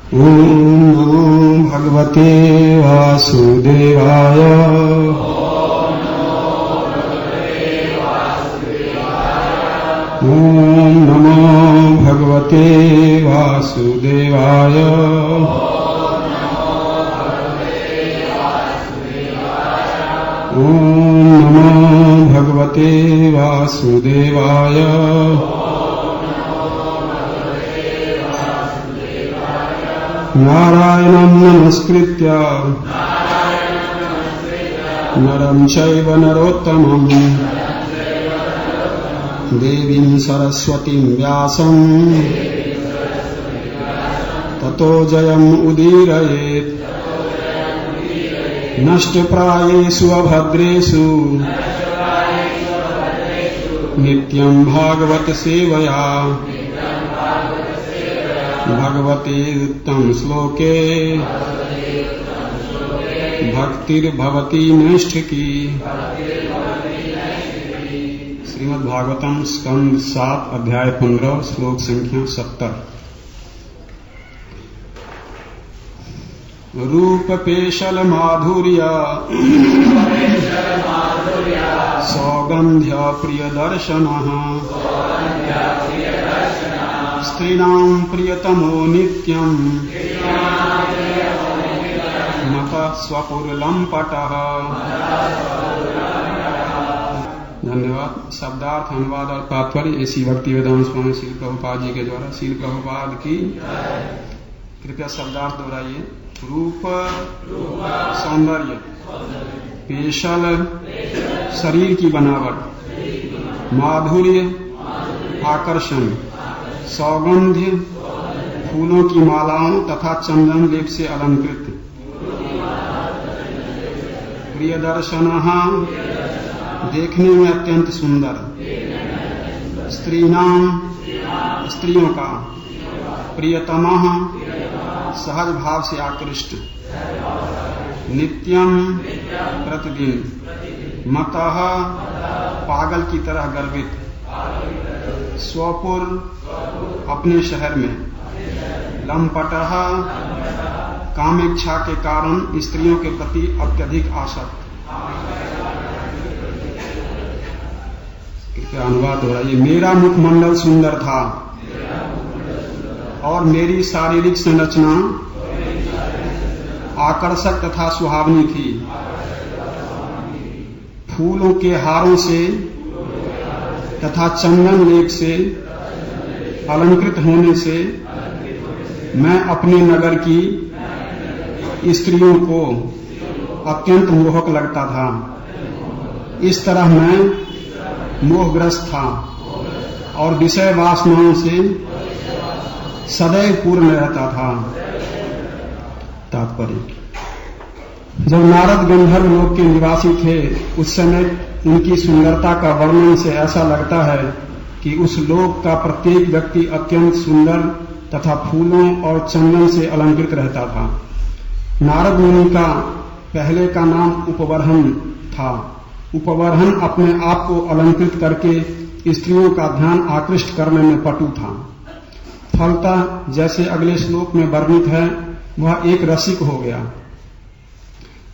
ओम नमो भगवते वासुदेवाय। ओम नमो भगवते वासुदेवाय। ओम नमो भगवते वासुदेवाय। नारायणं नमस्कृत्य नरं चैव नरोत्तमं देवीं सरस्वतीं व्यासं ततो जयम् उदीरयेत्। नष्टप्रायेषु अभद्रेषु नित्यं भागवत सेवया भगवते उत्तम श्लोके भक्तिर्भवती नैष्ठिकी। श्रीमद्भागवतम स्कंद 7 अध्याय 15 श्लोक संख्या 70। रूप पेशल माधुर्य सौगंध्य प्रिय दर्शनः स्त्रीणां प्रियतमो नित्यं मतः स्वपुरलंपटः। धन्यवाद। शब्दार्थ, अनुवाद और तात्पर्य ऐसी भक्ति वेदांत स्वामी श्री प्रभुपाद जी के द्वारा। श्री प्रभुपाद की कृपया शब्दार्थ दोहराइए। रूप सौंदर्य, पेशल शरीर की बनावट, माधुर्य आकर्षण, सौगंध्य फूलों की मालाओं तथा चंदन लेप से अलंकृत, प्रिय दर्शनः देखने में अत्यंत सुंदर, स्त्रीणाम स्त्रियों का, प्रियतमः सहज भाव से आकृष्ट, नित्यम प्रतिदिन, मतः पागल की तरह गर्वित, स्वपुर अपने शहर में, लंपटः कामेच्छा के कारण स्त्रियों के प्रति अत्यधिक आसक्त। अनुवाद हो रहा है। मेरा मुखमंडल सुंदर था और मेरी शारीरिक संरचना आकर्षक तथा सुहावनी थी। फूलों के हारों से तथा चंदन लेप से अलंकृत होने से मैं अपने नगर की स्त्रियों को अत्यंत मोहक लगता था। इस तरह मैं मोहग्रस्त था और विषय वासनाओं से सदैव पूर्ण रहता था। तात्पर्य: जब नारद गंधर्व लोक के निवासी थे उस समय उनकी सुंदरता का वर्णन से ऐसा लगता है कि उस लोक का प्रत्येक व्यक्ति अत्यंत सुंदर तथा फूलों और चंदन से अलंकृत रहता था। नारद मुनि का पहले का नाम उपवर्हन था। उपवर्हन अपने आप को अलंकृत करके स्त्रियों का ध्यान आकृष्ट करने में पटु था। फलतः जैसे अगले श्लोक में वर्णित है, वह एक रसिक हो गया।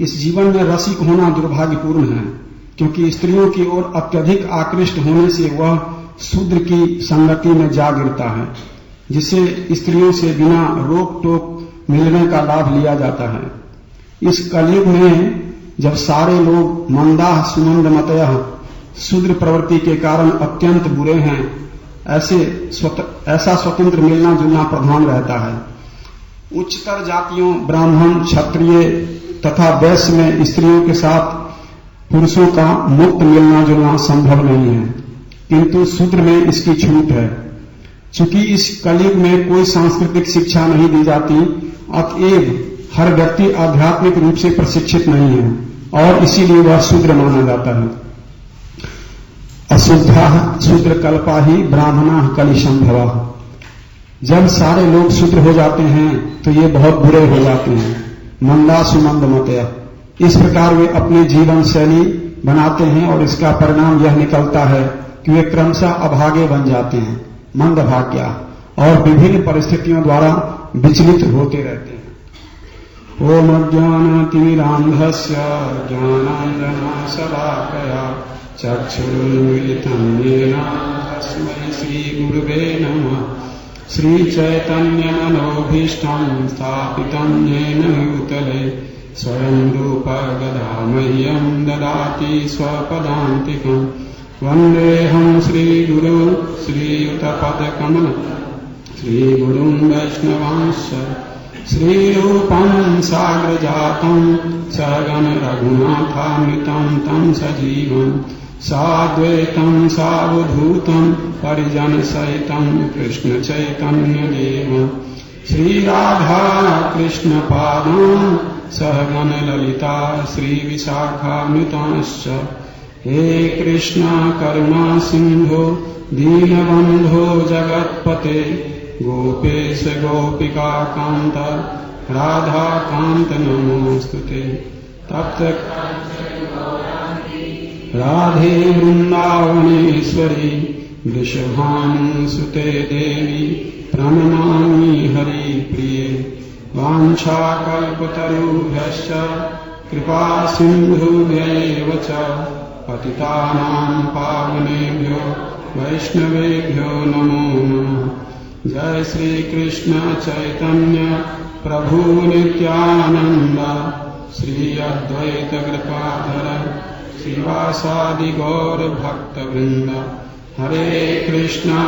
इस जीवन में रसिक होना दुर्भाग्यपूर्ण है, क्योंकि स्त्रियों की ओर अत्यधिक आकृष्ट होने से वह शूद्र की संगति में जा गिरता है, जिसे स्त्रियों से बिना रोक टोक मिलने का लाभ लिया जाता है। इस कलयुग में जब सारे लोग मंदाह सुमंदमतयः शूद्र प्रवृत्ति के कारण अत्यंत बुरे हैं, ऐसा स्वतंत्र मिलना जुलना प्रधान रहता है। उच्चतर जातियों ब्राह्मण, क्षत्रिय तथा वैश्य में स्त्रियों के साथ पुरुषों का मुक्त मिलना जुलना संभव नहीं है, किंतु शूद्र में इसकी छूट है। चूंकि इस कलयुग में कोई सांस्कृतिक शिक्षा नहीं दी जाती, अतएव हर व्यक्ति आध्यात्मिक रूप से प्रशिक्षित नहीं है और इसीलिए वह शूद्र माना जाता है। अशुद्धा शूद्र कल्पा ही ब्राह्मणा कलिशंभवा। जब सारे लोग शूद्र हो जाते हैं तो ये बहुत बुरे हो जाते हैं। मंदा सुमंद मतया, इस प्रकार वे अपनी जीवन शैली बनाते हैं और इसका परिणाम यह निकलता है कि वे क्रमशः अभागे बन जाते हैं, मंदभाग्या, और विभिन्न परिस्थितियों द्वारा विचलित होते रहते हैं। ओम अज्ञानतिमिरान्धस्य ज्ञानाञ्जनशलाकया चक्षुरुन्मीलितं येन तस्मै श्रीगुरुवे नमः। श्रीचैतन्यमनोभीष्टं स्थापितं येन भूतले स्वयं रूप गदामह्यं ददाति स्वपदान्तिकम्। वन्देऽहं श्रीगुरो श्रीयुतपदकमलं श्रीगुरुं वैष्णवांश्च श्रीरूपं साग्रजातं सगण रघुनाथान्वितं तं सजीवं साद्वैतं सावधूतं परिजनसहितं कृष्णचैतन्यदेवं श्रीराधा कृष्णपादान् सहगण ललिता श्रीविशाखान्वितांश्च। हे कृष्णा करुणा सिन्धो दीनबन्धो जगत्पते गोपेश गोपिका कान्त राधाकान्त नमोऽस्तुते। तप्त राधे वृन्दावनेश्वरी वृषभानुसुते देवी प्रणमामि हरिप्रिये। वाञ्छाकल्पतरुभ्यश्च कृपा सिन्धुभ्यैव च पतितानां पावनेभ्यो वैष्णवेभ्यो नमो नमः। जय श्री कृष्ण चैतन्य प्रभु नित्यानंद श्री अद्वैत कृपाधर श्रीवासादि गौर भक्त वृंद। हरे कृष्णा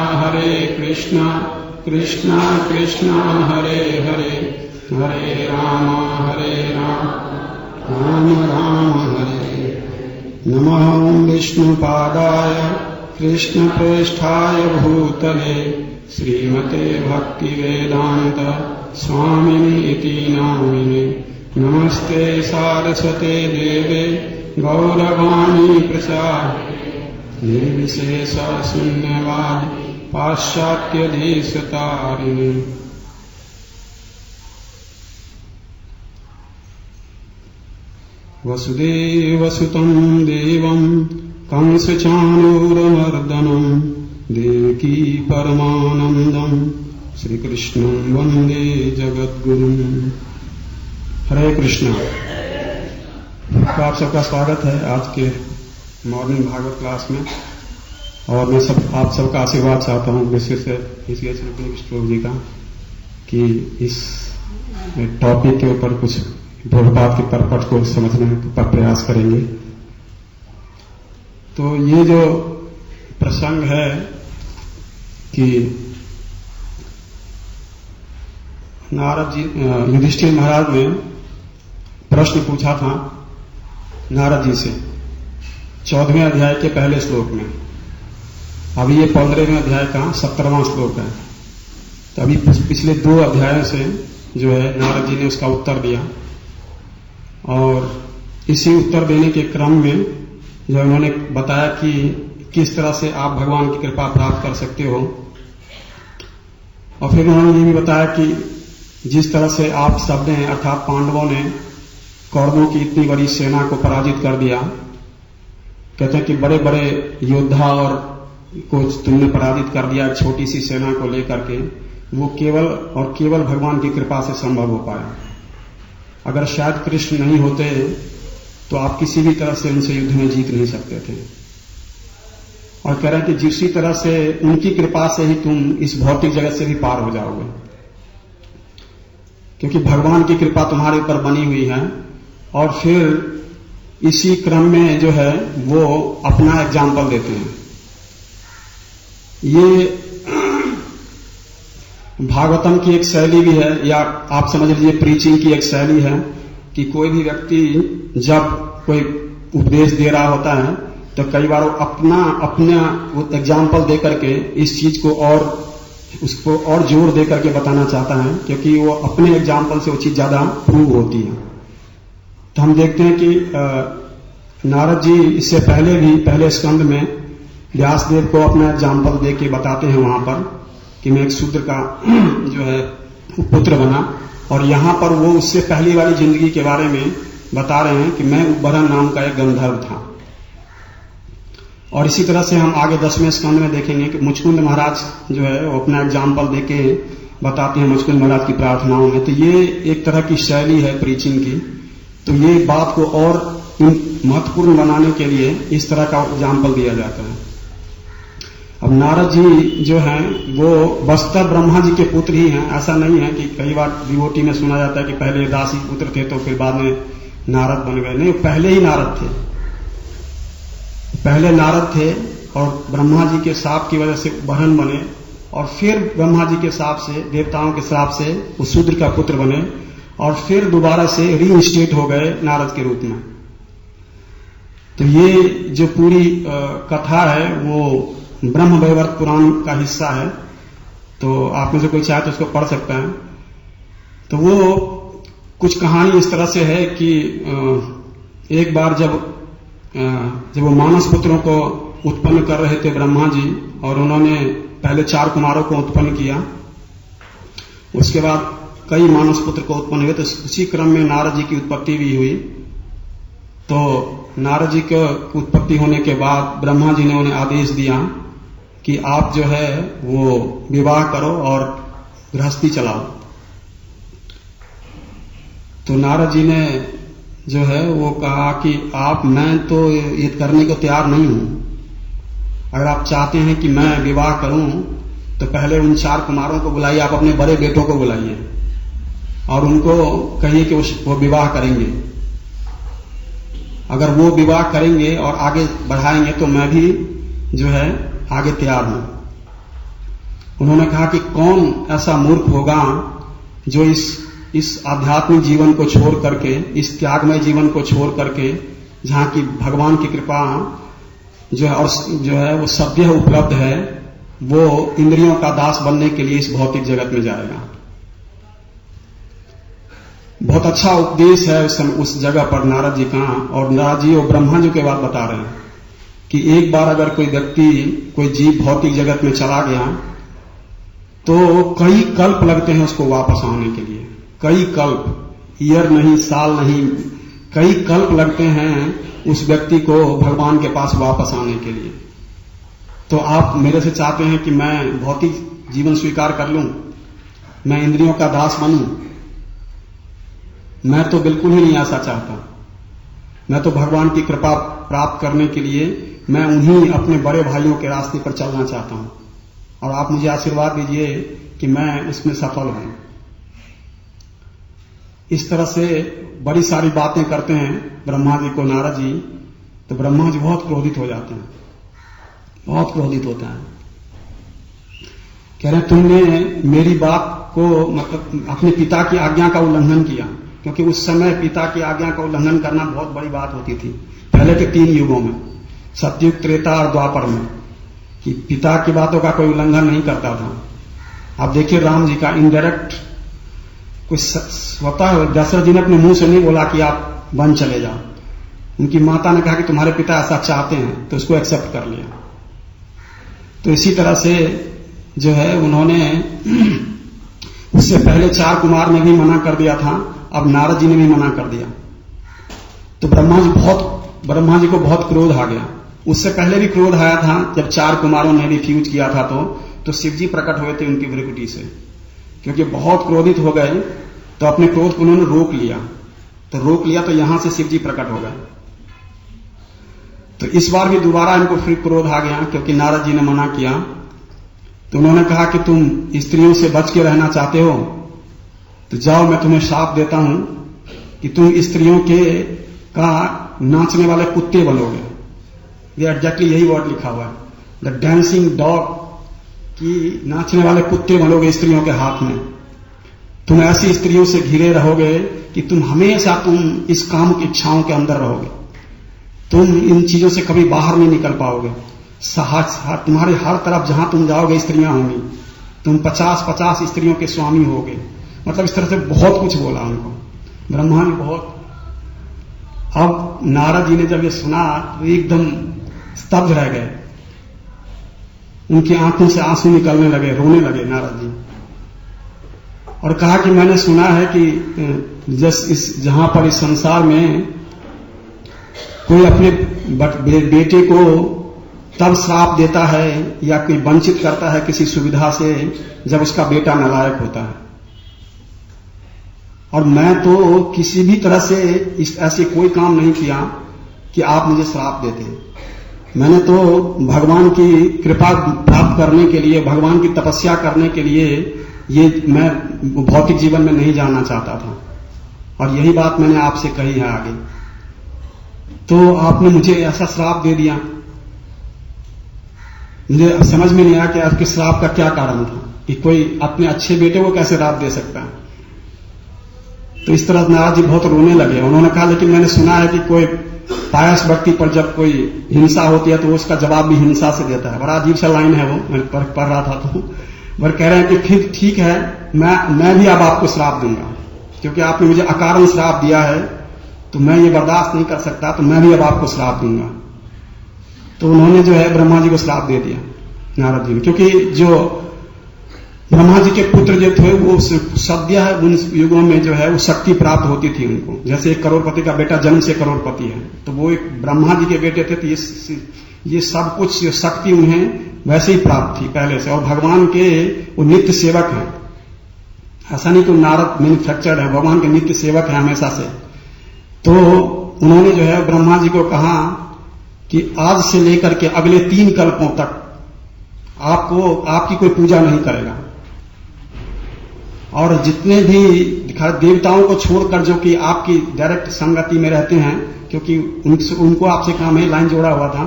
कृष्णा कृष्णा हरे हरे, हरे राम राम राम हरे। नमः विष्णुपादाय कृष्णप्रेष्ठाय भूतले श्रीमते भक्तिवेदांत स्वामिनि इति नामिने। नमस्ते सारस्वते देवे गौरवाणी प्रचारिणे निर्विशेष शून्यवादी पाश्चात्यदेशतारिणे। वसुदेवसुतं देवं कंसचाणूरमर्दनं देवकी परमानंदं श्रीकृष्णं वंदे जगद्गुरुं। हरे कृष्णा। तो आप सबका स्वागत है आज के मॉर्निंग भागवत क्लास में, और मैं आप सबका आशीर्वाद चाहता हूँ विशेष से श्री स्टोर जी का कि इस टॉपिक के ऊपर कुछ प्रभुपाद के परपट को समझने का प्रयास करेंगे। तो ये जो प्रसंग है कि नारद जी युधिष्ठिर महाराज ने प्रश्न पूछा था नारद जी से 14वें अध्याय के पहले श्लोक में। अभी ये 15वें अध्याय का 17वां श्लोक है। तो अभी पिछले 2 अध्यायों से जो है नारद जी ने उसका उत्तर दिया, और इसी उत्तर देने के क्रम में जो उन्होंने बताया कि किस तरह से आप भगवान की कृपा प्राप्त कर सकते हो, और फिर उन्होंने ये भी बताया कि जिस तरह से आप सब ने अर्थात पांडवों ने कौरवों की इतनी बड़ी सेना को पराजित कर दिया, कहते हैं कि बड़े बड़े योद्धा और को तुमने पराजित कर दिया एक छोटी सी सेना को लेकर के, वो केवल और केवल भगवान की कृपा से संभव हो पाया। अगर शायद कृष्ण नहीं होते तो आप किसी भी तरह से उनसे युद्ध में जीत नहीं सकते थे। और कह रहे हैं कि जिसी तरह से उनकी कृपा से ही तुम इस भौतिक जगत से भी पार हो जाओगे, क्योंकि भगवान की कृपा तुम्हारे ऊपर बनी हुई है। और फिर इसी क्रम में जो है वो अपना एग्जाम्पल देते हैं। ये भागवतम की एक शैली भी है, या आप समझ लीजिए प्रीचिंग की एक शैली है कि कोई भी व्यक्ति जब कोई उपदेश दे रहा होता है तो कई बार वो अपना एग्जाम्पल दे करके इस चीज को और उसको और जोर दे करके बताना चाहता है, क्योंकि वो अपने एग्जाम्पल से वो चीज ज्यादा प्रूव होती है। तो हम देखते हैं कि नारद जी इससे पहले भी पहले स्कंद में व्यासदेव को अपना एग्जाम्पल दे के बताते हैं वहां पर कि मैं एक शूद्र का जो है पुत्र बना, और यहां पर वो उससे पहली वाली जिंदगी के बारे में बता रहे हैं कि मैं उद्भरण नाम का एक गंधर्व था। और इसी तरह से हम आगे 10वें स्कंद में देखेंगे कि मुचकुंद महाराज जो है वो अपना एग्जाम्पल देके बताते हैं मुझकुंद महाराज की प्रार्थनाओं में। तो ये एक तरह की शैली है प्रीचिंग की। तो ये बात को और महत्वपूर्ण बनाने के लिए इस तरह का एग्जाम्पल दिया जाता है। अब नारद जी जो हैं वो वस्तुतः ब्रह्मा जी के पुत्र ही हैं। ऐसा नहीं है कि कई बार डिवोटी में सुना जाता है कि पहले दासी पुत्र थे तो फिर बाद में नारद बन गए। नहीं, पहले ही नारद थे। पहले नारद थे और ब्रह्मा जी के शाप की वजह से बहन बने और फिर ब्रह्मा जी के शाप से, देवताओं के शाप से वो शूद्र का पुत्र बने और फिर दोबारा से रीइंस्टेट हो गए नारद के रूप में। तो ये जो पूरी कथा है वो ब्रह्म वैवर्त पुराण का हिस्सा है। तो आप में से कोई चाहे तो उसको पढ़ सकता है। तो वो कुछ कहानी इस तरह से है कि एक बार जब वो मानस पुत्रों को उत्पन्न कर रहे थे ब्रह्मा जी, और उन्होंने पहले 4 कुमारों को उत्पन्न किया, उसके बाद कई मानस पुत्र को उत्पन्न हुए। तो उसी क्रम में नारद जी की उत्पत्ति भी हुई। तो नारद जी की उत्पत्ति होने के बाद ब्रह्मा जी ने उन्हें आदेश दिया कि आप जो है वो विवाह करो और गृहस्थी चलाओ। तो नारद जी ने जो है वो कहा कि मैं तो ये करने को तैयार नहीं हूं। अगर आप चाहते हैं कि मैं विवाह करूं तो पहले उन 4 कुमारों को बुलाइए, आप अपने बड़े बेटों को बुलाइए और उनको कहिए कि वो विवाह करेंगे। अगर वो विवाह करेंगे और आगे बढ़ाएंगे तो मैं भी जो है आगे तैयार हूं। उन्होंने कहा कि कौन ऐसा मूर्ख होगा जो इस आध्यात्मिक जीवन को छोड़ करके, इस त्यागमय जीवन को छोड़ करके, जहां की भगवान की कृपा जो है और जो है वो सभ्य उपलब्ध है, वो इंद्रियों का दास बनने के लिए इस भौतिक जगत में जाएगा। बहुत अच्छा उपदेश है उस जगह पर नारद जी का। और नारद जी और ब्रह्मा जी के बात बता रहे हैं कि एक बार अगर कोई व्यक्ति, कोई जीव भौतिक जगत में चला गया तो कई कल्प लगते हैं उसको वापस आने के लिए। कई कल्प, ईयर नहीं, साल नहीं, कई कल्प लगते हैं उस व्यक्ति को भगवान के पास वापस आने के लिए। तो आप मेरे से चाहते हैं कि मैं भौतिक जीवन स्वीकार कर लूं, मैं इंद्रियों का दास बनूं? मैं तो बिल्कुल ही नहीं ऐसा चाहता। मैं तो भगवान की कृपा प्राप्त करने के लिए मैं उन्हीं अपने बड़े भाइयों के रास्ते पर चलना चाहता हूं और आप मुझे आशीर्वाद दीजिए कि मैं उसमें सफल हूं। इस तरह से बड़ी सारी बातें करते हैं ब्रह्मा जी को नारद जी। तो ब्रह्मा जी बहुत क्रोधित हो जाते हैं, बहुत क्रोधित होता है। कह रहे तुमने मेरी बात को, मतलब अपने पिता की आज्ञा का उल्लंघन किया, क्योंकि उस समय पिता की आज्ञा का उल्लंघन करना बहुत बड़ी बात होती थी पहले के 3 युगों में, सतयुग, त्रेता और द्वापर में, कि पिता की बातों का कोई उल्लंघन नहीं करता था। आप देखिए राम जी का इनडायरेक्ट, कोई स्वतः दशरथ जी ने अपने मुंह से नहीं बोला कि आप वन चले जाओ। उनकी माता ने कहा कि तुम्हारे पिता ऐसा चाहते हैं, तो उसको एक्सेप्ट कर लिया। तो इसी तरह से जो है उन्होंने उससे पहले 4 कुमार ने भी मना कर दिया था, अब नारद जी ने भी मना कर दिया। तो ब्रह्मा जी को बहुत क्रोध आ गया। उससे पहले भी क्रोध आया था जब 4 कुमारों ने रिफ्यूज किया था। तो शिव जी प्रकट हुए थे उनकी भृकुटी से, क्योंकि बहुत क्रोधित हो गए तो अपने क्रोध को उन्होंने रोक लिया। तो यहां से शिव जी प्रकट हो गए। तो इस बार भी दोबारा इनको फिर क्रोध आ गया, क्योंकि नारद जी ने मना किया। तो उन्होंने कहा कि तुम स्त्रियों से बच के रहना चाहते हो तो जाओ, मैं तुम्हें शाप देता हूं कि तुम स्त्रियों का नाचने वाले कुत्ते बनोगे। ये एग्जैक्टली यही वर्ड लिखा हुआ है, द डांसिंग डॉग, कि नाचने वाले कुत्ते बनोगे स्त्रियों के हाथ में। तुम ऐसी स्त्रियों से घिरे रहोगे कि तुम हमेशा इस काम की इच्छाओं के अंदर रहोगे। तुम इन चीजों से कभी बाहर नहीं निकल पाओगे। तुम्हारे हर तरफ जहां तुम जाओगे स्त्रियां होंगी। तुम 50-50 स्त्रियों के स्वामी होगे। मतलब इस तरह से बहुत कुछ बोला उनको ब्रह्मा जी, बहुत। अब नारद जी ने जब ये सुना तो एकदम स्तब्ध रह गए। उनकी आंखों से आंसू निकलने लगे, रोने लगे नारद जी, और कहा कि मैंने सुना है कि जहां पर इस संसार में कोई अपने बेटे को तब श्राप देता है या कोई वंचित करता है किसी सुविधा से जब उसका बेटा नालायक होता है। और मैं तो किसी भी तरह से ऐसे कोई काम नहीं किया कि आप मुझे श्राप देते। मैंने तो भगवान की कृपा प्राप्त करने के लिए, भगवान की तपस्या करने के लिए ये मैं भौतिक जीवन में नहीं जाना चाहता था, और यही बात मैंने आपसे कही है आगे। तो आपने मुझे ऐसा श्राप दे दिया, मुझे समझ में नहीं आया कि आपके श्राप का क्या कारण था, कि कोई अपने अच्छे बेटे को कैसे श्राप दे सकता है। तो इस तरह नारद जी बहुत रोने लगे। उन्होंने कहा, लेकिन मैंने सुना है कि कोई पायस व्यक्ति पर जब कोई हिंसा होती है तो उसका जवाब भी हिंसा से देता है। बड़ा अजीब सा लाइन है वो, मैं पढ़ रहा था तो वह कह रहे हैं कि फिर ठीक है, मैं भी अब आपको श्राप दूंगा, क्योंकि आपने मुझे अकारण श्राप दिया है तो मैं ये बर्दाश्त नहीं कर सकता, तो मैं भी अब आपको श्राप दूंगा। तो उन्होंने जो है ब्रह्मा जी को श्राप दे दिया नारद जी ने, क्योंकि जो ब्रह्मा जी के पुत्र जो थे वो सद्य है उन युगों में जो है वो शक्ति प्राप्त होती थी उनको। जैसे एक करोड़पति का बेटा जन्म से करोड़पति है, तो वो एक ब्रह्मा जी के बेटे थे, तो ये सब कुछ शक्ति उन्हें वैसे ही प्राप्त थी पहले से, और भगवान के वो नित्य सेवक हैं। ऐसा नहीं कि नारद मैन्युफैक्चर्ड है, भगवान के नित्य सेवक है हमेशा से। तो उन्होंने जो है ब्रह्मा जी को कहा कि आज से लेकर के अगले 3 कल्पों तक आपकी कोई पूजा नहीं करेगा, और जितने भी देवताओं को छोड़कर जो कि आपकी डायरेक्ट संगति में रहते हैं, क्योंकि उनको आपसे काम है, लाइन जोड़ा हुआ था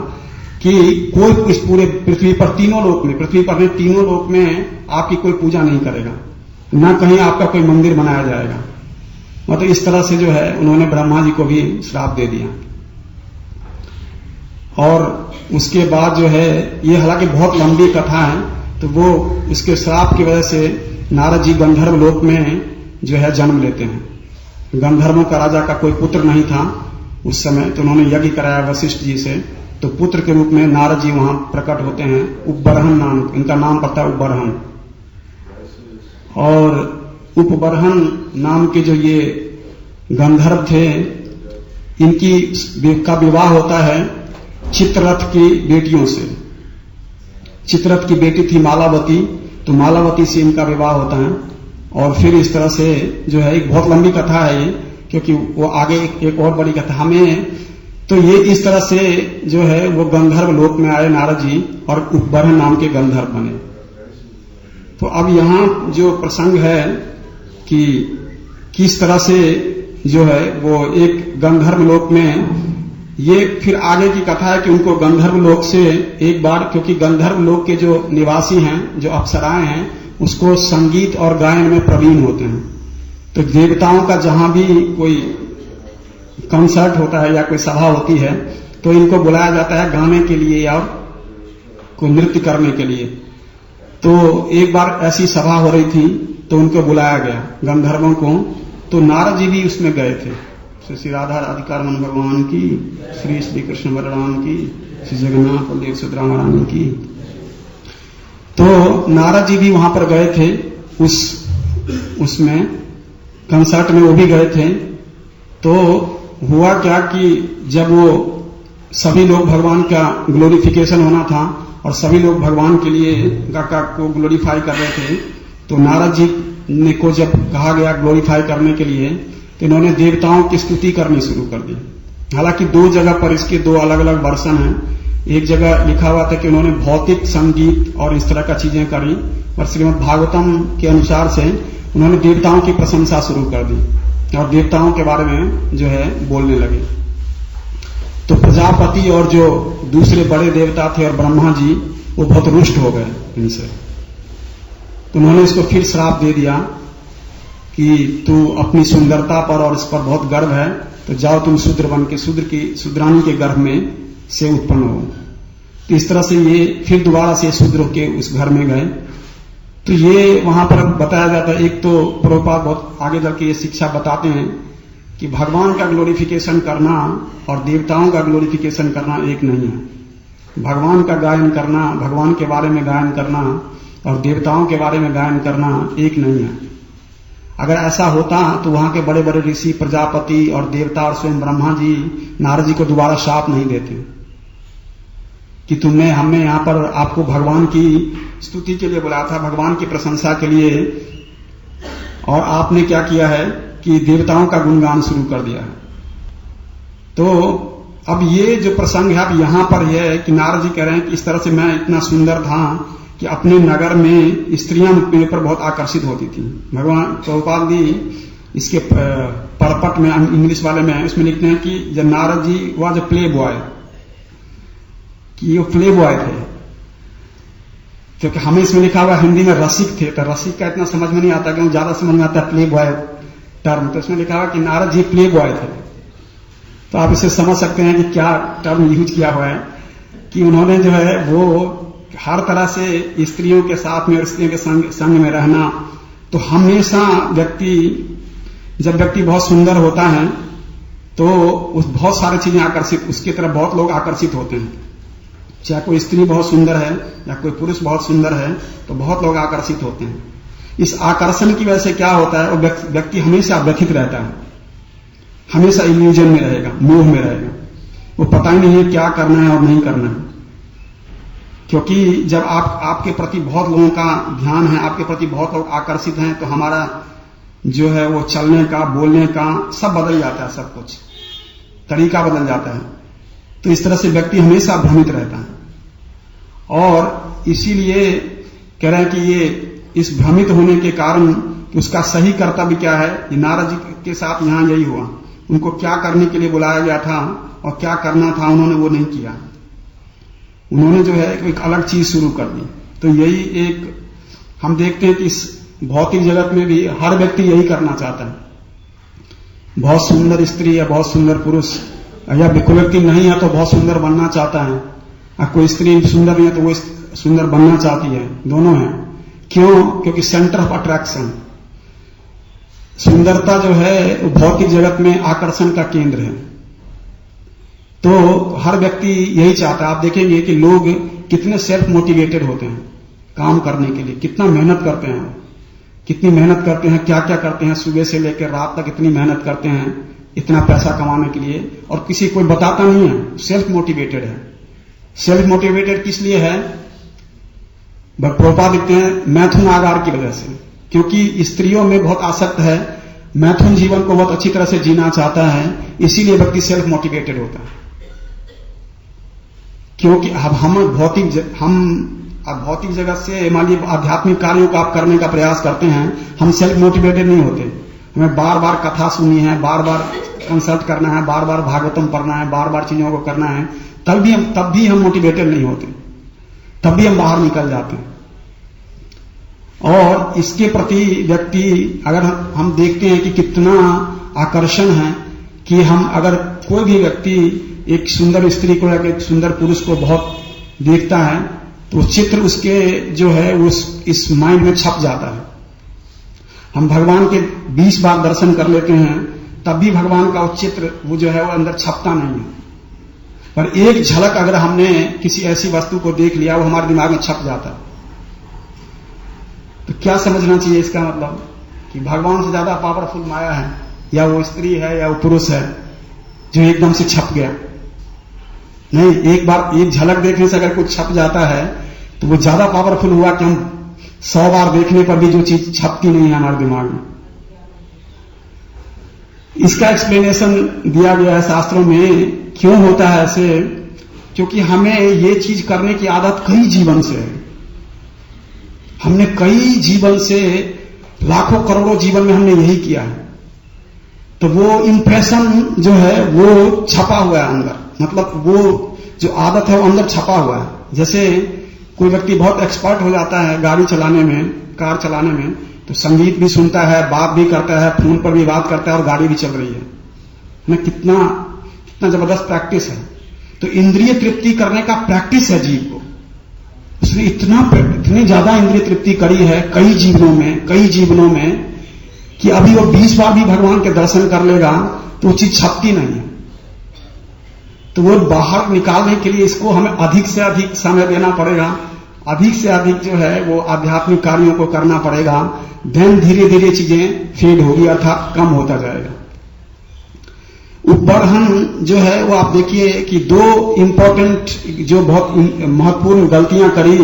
कि कोई इस पूरे पृथ्वी पर तीनों लोक में, पृथ्वी पर नहीं तीनों लोक में आपकी कोई पूजा नहीं करेगा, ना कहीं आपका कोई मंदिर बनाया जाएगा। मतलब इस तरह से जो है उन्होंने ब्रह्मा जी को भी श्राप दे दिया। और उसके बाद जो है, ये हालांकि बहुत लंबी कथा है, तो वो उसके श्राप की वजह से नारद जी गंधर्व लोक में जो है जन्म लेते हैं। गंधर्वों का राजा का कोई पुत्र नहीं था उस समय, तो उन्होंने यज्ञ कराया वशिष्ठ जी से, तो पुत्र के रूप में नारद जी वहां प्रकट होते हैं। उपबरहन नाम, इनका नाम पड़ता है उपबरहन। और उपबरहन नाम के जो ये गंधर्व थे, इनकी का विवाह होता है चित्ररथ की बेटियों से। चित्ररथ की बेटी थी मालावती, तो मालावती से इनका विवाह होता है। और फिर इस तरह से जो है, एक बहुत लंबी कथा है ये, क्योंकि वो आगे एक और बड़ी कथा हमें। तो ये इस तरह से जो है वो गंधर्व लोक में आए नारद जी, और उपबरहन नाम के गंधर्व बने। तो अब यहां जो प्रसंग है कि किस तरह से जो है वो एक गंधर्व लोक में, ये फिर आगे की कथा है कि उनको गंधर्व लोक से एक बार, क्योंकि गंधर्व लोक के जो निवासी हैं, जो अप्सराएं हैं, उसको संगीत और गायन में प्रवीण होते हैं। तो देवताओं का जहां भी कोई कंसर्ट होता है या कोई सभा होती है, तो इनको बुलाया जाता है गाने के लिए या कोई नृत्य करने के लिए। तो एक बार ऐसी सभा हो रही थी, तो उनको बुलाया गया गंधर्वों को, तो नारद जी भी उसमें गए थे। श्री राधा राधिकारमन भगवान की, श्री कृष्ण बलराम की, श्री जगन्नाथ बलदेव सुभद्रा महारानी की। तो नारद जी भी वहां पर गए थे, उसमें कंसर्ट में वो भी गए थे। तो हुआ क्या कि जब वो सभी लोग भगवान का ग्लोरिफिकेशन होना था और सभी लोग भगवान के लिए को ग्लोरीफाई कर रहे थे, तो नारद जी ने को जब कहा गया ग्लोरीफाई करने के लिए, तो इन्होंने देवताओं की स्तुति करनी शुरू कर दी। हालांकि 2 जगह पर इसके 2 अलग अलग वर्षन हैं। एक जगह लिखा हुआ था कि उन्होंने भौतिक संगीत और इस तरह का चीजें करी, और श्रीमद् भागवतम के अनुसार से उन्होंने देवताओं की प्रशंसा शुरू कर दी और देवताओं के बारे में जो है बोलने लगे। तो प्रजापति और जो दूसरे बड़े देवता थे और ब्रह्मा जी, वो बहुत रुष्ट हो गए इनसे। तो उन्होंने इसको फिर श्राप दे दिया कि तू अपनी सुंदरता पर और इस पर बहुत गर्व है, तो जाओ तुम शूद्र बन के शूद्रानी के गर्भ में से उत्पन्न हो। तो इस तरह से ये फिर दोबारा से शूद्र के उस घर में गए। तो ये वहां पर बताया जाता है, एक तो प्रभुपाद बहुत आगे चल के ये शिक्षा बताते हैं कि भगवान का ग्लोरिफिकेशन करना और देवताओं का ग्लोरिफिकेशन करना एक नहीं है। भगवान का गायन करना, भगवान के बारे में गायन करना और देवताओं के बारे में गायन करना एक नहीं है। अगर ऐसा होता तो वहां के बड़े बड़े ऋषि प्रजापति और देवता और स्वयं ब्रह्मा जी नारद जी को दोबारा शाप नहीं देते। कि हमने यहाँ पर आपको भगवान की स्तुति के लिए बुलाया था, भगवान की प्रशंसा के लिए, और आपने क्या किया है कि देवताओं का गुणगान शुरू कर दिया है। तो अब ये जो प्रसंग है अब यहाँ पर यह है कि नारद जी कह रहे हैं कि इस तरह से मैं इतना सुंदर था कि अपने नगर में स्त्रियां मेरे पर बहुत आकर्षित होती थी। भगवान प्रभुपाद जी इसके परपट में, इंग्लिश वाले में, उसमें लिखते हैं कि जब Narad ji was a play boy, कि वो प्ले बॉय थे, क्योंकि हमें इसमें लिखा हुआ हिंदी में रसिक थे, तो रसिक का इतना समझ में नहीं आता, क्योंकि ज्यादा समझ में आता है प्ले बॉय टर्म, तो इसमें लिखा हुआ कि नारद जी प्ले बॉय थे। तो आप इसे समझ सकते हैं कि क्या टर्म यूज किया हुआ है, कि उन्होंने जो है वो हर तरह से स्त्रियों के साथ में और स्त्रियों के संग में रहना। तो हमेशा जब व्यक्ति बहुत सुंदर होता है तो बहुत सारी चीजें आकर्षित, उसकी तरफ बहुत लोग आकर्षित होते हैं। चाहे कोई स्त्री बहुत सुंदर है या कोई पुरुष बहुत सुंदर है तो बहुत लोग आकर्षित होते हैं। इस आकर्षण की वजह से क्या होता है, वो व्यक्ति हमेशा व्यथित रहता है, हमेशा इल्यूजन में रहेगा, मोह में रहेगा, वो पता ही नहीं है क्या करना है और नहीं करना है। क्योंकि जब आपके प्रति बहुत लोगों का ध्यान है, आपके प्रति बहुत लोग आकर्षित हैं, तो हमारा जो है वो चलने का, बोलने का सब बदल जाता है, सब कुछ तरीका बदल जाता है। तो इस तरह से व्यक्ति हमेशा भ्रमित रहता है, और इसीलिए कह रहे हैं कि ये इस भ्रमित होने के कारण कि उसका सही कर्तव्य क्या है, ये नारद जी के साथ यहां यही हुआ। उनको क्या करने के लिए बुलाया गया था और क्या करना था उन्होंने वो नहीं किया, उन्होंने जो है एक अलग चीज शुरू कर दी। तो यही एक हम देखते हैं कि इस भौतिक जगत में भी हर व्यक्ति यही करना चाहता है। बहुत सुंदर स्त्री या बहुत सुंदर पुरुष, या कोई व्यक्ति नहीं है तो बहुत सुंदर बनना चाहता है, और कोई स्त्री सुंदर नहीं है तो वो सुंदर बनना चाहती है, दोनों है। क्यों? क्योंकि सेंटर ऑफ अट्रैक्शन, सुंदरता जो है वो भौतिक जगत में आकर्षण का केंद्र है। तो हर व्यक्ति यही चाहता है। आप देखेंगे कि लोग कितने सेल्फ मोटिवेटेड होते हैं काम करने के लिए, कितना मेहनत करते हैं, कितनी मेहनत करते हैं, क्या क्या करते हैं, सुबह से लेकर रात तक इतनी मेहनत करते हैं इतना पैसा कमाने के लिए, और किसी कोई बताता नहीं है, सेल्फ मोटिवेटेड है। सेल्फ मोटिवेटेड किस लिए है? प्रभुपाद लिखते हैं मैथुन आगार की वजह से, क्योंकि स्त्रियों में बहुत आसक्त है, मैथुन जीवन को बहुत अच्छी तरह से जीना चाहता है, इसीलिए व्यक्ति सेल्फ मोटिवेटेड होता है। क्योंकि अब हम भौतिक जगत से मान लीजिए आध्यात्मिक कार्यों को आप करने का प्रयास करते हैं, हम सेल्फ मोटिवेटेड नहीं होते। हमें बार बार कथा सुननी है, बार बार कंसल्ट करना है, बार बार भागवतम पढ़ना है, बार बार चीजों को करना है, तब भी हम मोटिवेटेड नहीं होते, तब भी हम बाहर निकल जाते हैं। और इसके प्रति व्यक्ति अगर हम देखते हैं कि कितना आकर्षण है, कि हम अगर कोई भी व्यक्ति एक सुंदर स्त्री को या एक सुंदर पुरुष को बहुत देखता है तो चित्र उसके जो है वो इस माइंड में छप जाता है। हम भगवान के 20 बार दर्शन कर लेते हैं तब भी भगवान का वो चित्र वो जो है वो अंदर छपता नहीं है, पर एक झलक अगर हमने किसी ऐसी वस्तु को देख लिया वो हमारे दिमाग में छप जाता है। तो क्या समझना चाहिए इसका मतलब कि भगवान से ज्यादा पावरफुल माया है, या वो स्त्री है या वो पुरुष है जो एकदम से छप गया? नहीं, एक बार एक झलक देखने से अगर कुछ छप जाता है तो वो ज्यादा पावरफुल हुआ कि हम 100 बार देखने पर भी जो चीज छपती नहीं है हमारे दिमाग में। इसका एक्सप्लेनेशन दिया गया है शास्त्रों में, क्यों होता है ऐसे, क्योंकि हमें ये चीज करने की आदत कई जीवन से है। हमने कई जीवन से, लाखों करोड़ों जीवन में हमने यही किया है, तो वो इंप्रेशन जो है वो छपा हुआ है अंदर, मतलब वो जो आदत है वो अंदर छपा हुआ है। जैसे कोई व्यक्ति बहुत एक्सपर्ट हो जाता है गाड़ी चलाने में, कार चलाने में, तो संगीत भी सुनता है, बात भी करता है, फोन पर भी बात करता है और गाड़ी भी चल रही है ना, कितना जबरदस्त प्रैक्टिस है। तो इंद्रिय तृप्ति करने का प्रैक्टिस है जीव को, उसने इतनी ज्यादा इंद्रिय तृप्ति करी है कई जीवनों में कि अभी वो 20 बार भी भगवान के दर्शन कर लेगा तो वो चीज छपती नहीं है। तो वो बाहर निकालने के लिए इसको हमें अधिक से अधिक समय देना पड़ेगा, अधिक से अधिक जो है वो आध्यात्मिक कार्यों को करना पड़ेगा, देन धीरे धीरे चीजें फेड होगी, अर्थात कम होता जाएगा। उपबर्हन जो है वो आप देखिए कि दो इंपॉर्टेंट जो बहुत महत्वपूर्ण गलतियां करी,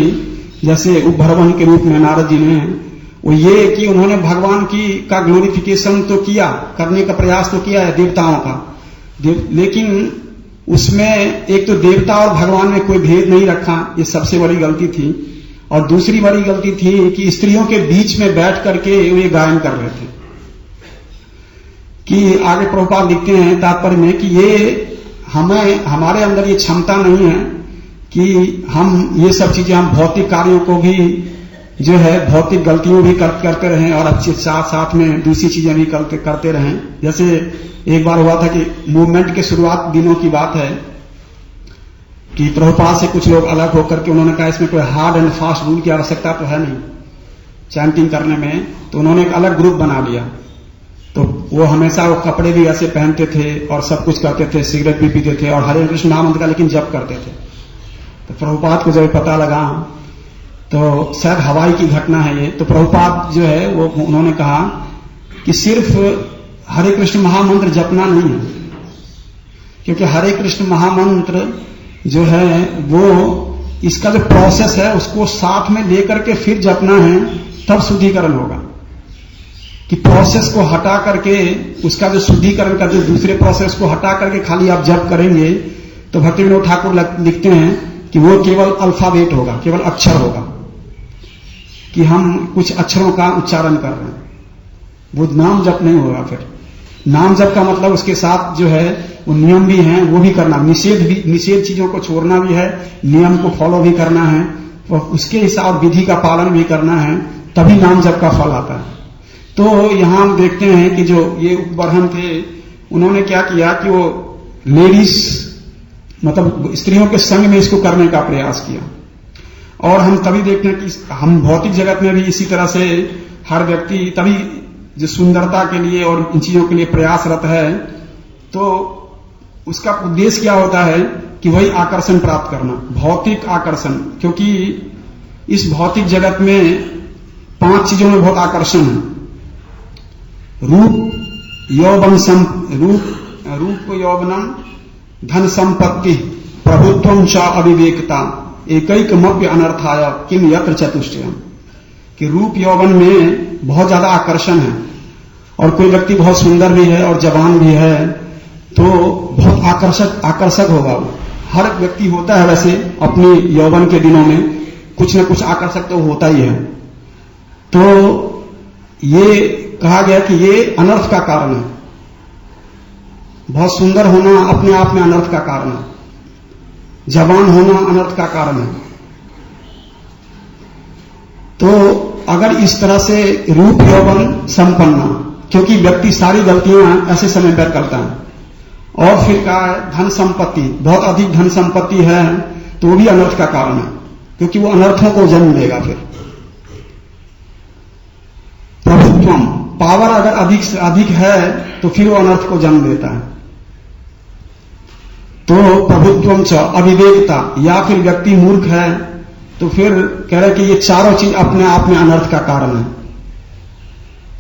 जैसे उपबर्हन के रूप में नारद जी ने, वो ये कि उन्होंने भगवान का ग्लोरिफिकेशन तो किया, करने का प्रयास तो किया है देवताओं का, लेकिन उसमें एक तो देवता और भगवान में कोई भेद नहीं रखा, ये सबसे बड़ी गलती थी। और दूसरी बड़ी गलती थी कि स्त्रियों के बीच में बैठ करके वे गायन कर रहे थे, कि आगे प्रभुपाद लिखते हैं तात्पर्य में कि ये हमारे अंदर ये क्षमता नहीं है कि हम ये सब चीजें, हम भौतिक कार्यों को भी जो है भौतिक गलतियों भी करते रहें और अच्छे साथ में दूसरी चीजें भी करते रहें। जैसे एक बार हुआ था कि मूवमेंट के शुरुआत दिनों की बात है कि प्रभुपाद से कुछ लोग अलग होकर के उन्होंने कहा इसमें कोई हार्ड एंड फास्ट रूल की आवश्यकता तो है नहीं चैंटिंग करने में, तो उन्होंने एक अलग ग्रुप बना लिया। तो वो हमेशा वो कपड़े भी ऐसे पहनते थे और सब कुछ करते थे, सिगरेट भी पीते थे और हरे कृष्ण नाम का लेकिन जप करते थे। तो प्रभुपाद को जब पता लगा, तो शायद हवाई की घटना है ये, तो प्रभुपाद जो है वो उन्होंने कहा कि सिर्फ हरे कृष्ण महामंत्र जपना नहीं है, क्योंकि हरे कृष्ण महामंत्र जो है वो इसका जो प्रोसेस है उसको साथ में लेकर के फिर जपना है, तब शुद्धिकरण होगा। कि प्रोसेस को हटा करके उसका जो शुद्धिकरण का जो दूसरे प्रोसेस को हटा करके खाली आप जप करेंगे तो भक्ति विनोद ठाकुर लिखते हैं कि वो केवल अल्फाबेट होगा, केवल अक्षर होगा, कि हम कुछ अक्षरों का उच्चारण कर रहे हैं, वो नाम जप नहीं होगा। फिर नाम जप का मतलब उसके साथ जो है वो नियम भी हैं, वो भी करना, निषेध चीजों को छोड़ना भी है, नियम को फॉलो भी करना है, और उसके हिसाब विधि का पालन भी करना है, तभी नाम जप का फल आता है। तो यहां हम देखते हैं कि जो ये उपबर्हन थे उन्होंने क्या किया कि वो लेडीज मतलब स्त्रियों के संग में इसको करने का प्रयास किया। और हम तभी देखते हैं कि हम भौतिक जगत में भी इसी तरह से हर व्यक्ति तभी जो सुंदरता के लिए और इन चीजों के लिए प्रयासरत है, तो उसका उद्देश्य क्या होता है कि वही आकर्षण प्राप्त करना, भौतिक आकर्षण। क्योंकि इस भौतिक जगत में 5 चीजों में बहुत आकर्षण है, रूप यौवनम धन संपत्ति प्रभुत्वम च अविवेकता एकैकमप्य अनर्थाय किम यत्र चतुष्टयम्। कि रूप यौवन में बहुत ज्यादा आकर्षण है और कोई व्यक्ति बहुत सुंदर भी है और जवान भी है तो बहुत आकर्षक होगा। वो हर व्यक्ति होता है वैसे अपनी यौवन के दिनों में कुछ न कुछ आकर्षक तो होता ही है। तो ये कहा गया कि ये अनर्थ का कारण है, बहुत सुंदर होना अपने आप में अनर्थ का कारण है, जवान होना अनर्थ का कारण है। तो अगर इस तरह से रूप यौवन संपन्न, क्योंकि व्यक्ति सारी गलतियां ऐसे समय पर करता है, और फिर कहा धन संपत्ति, बहुत अधिक धन संपत्ति है तो वो भी अनर्थ का कारण है, क्योंकि वो अनर्थों को जन्म देगा। फिर प्रभुत्वम, पावर अगर अधिक से अधिक है तो फिर वो अनर्थ को जन्म देता है। तो प्रभुत्वम च अविवेकता, या फिर व्यक्ति मूर्ख है तो फिर कह रहे कि ये चारों चीज अपने आप में अनर्थ का कारण है।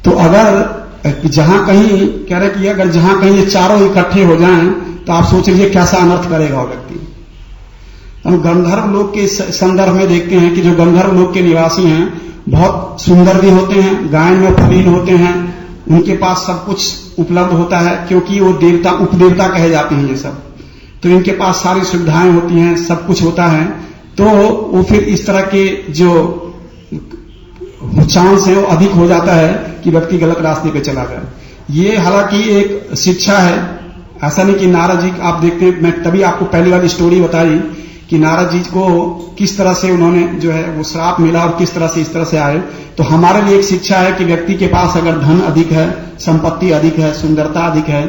तो अगर जहां कहीं कह रहे कि अगर जहां कहीं ये चारों इकट्ठे हो जाएं तो आप सोच लीजिए कैसा अनर्थ करेगा वो व्यक्ति। हम गंधर्व लोक के संदर्भ में देखते हैं कि जो गंधर्व लोक के निवासी हैं बहुत सुंदर भी होते हैं, गायन में प्रवीण होते हैं, उनके पास सब कुछ उपलब्ध होता है, क्योंकि वो देवता उपदेवता कहे जाते हैं ये सब, तो इनके पास सारी सुविधाएं होती हैं, सब कुछ होता है। तो वो फिर इस तरह के जो चांस है वो अधिक हो जाता है कि व्यक्ति गलत रास्ते पे चला जाए। ये हालांकि एक शिक्षा है, ऐसा नहीं कि नारद जी आप देखते हैं, मैं तभी आपको पहली वाली स्टोरी बताई कि नारद जी को किस तरह से उन्होंने जो है वो श्राप मिला और किस तरह से इस तरह से आए। तो हमारे लिए एक शिक्षा है कि व्यक्ति के पास अगर धन अधिक है, संपत्ति अधिक है, सुंदरता अधिक है,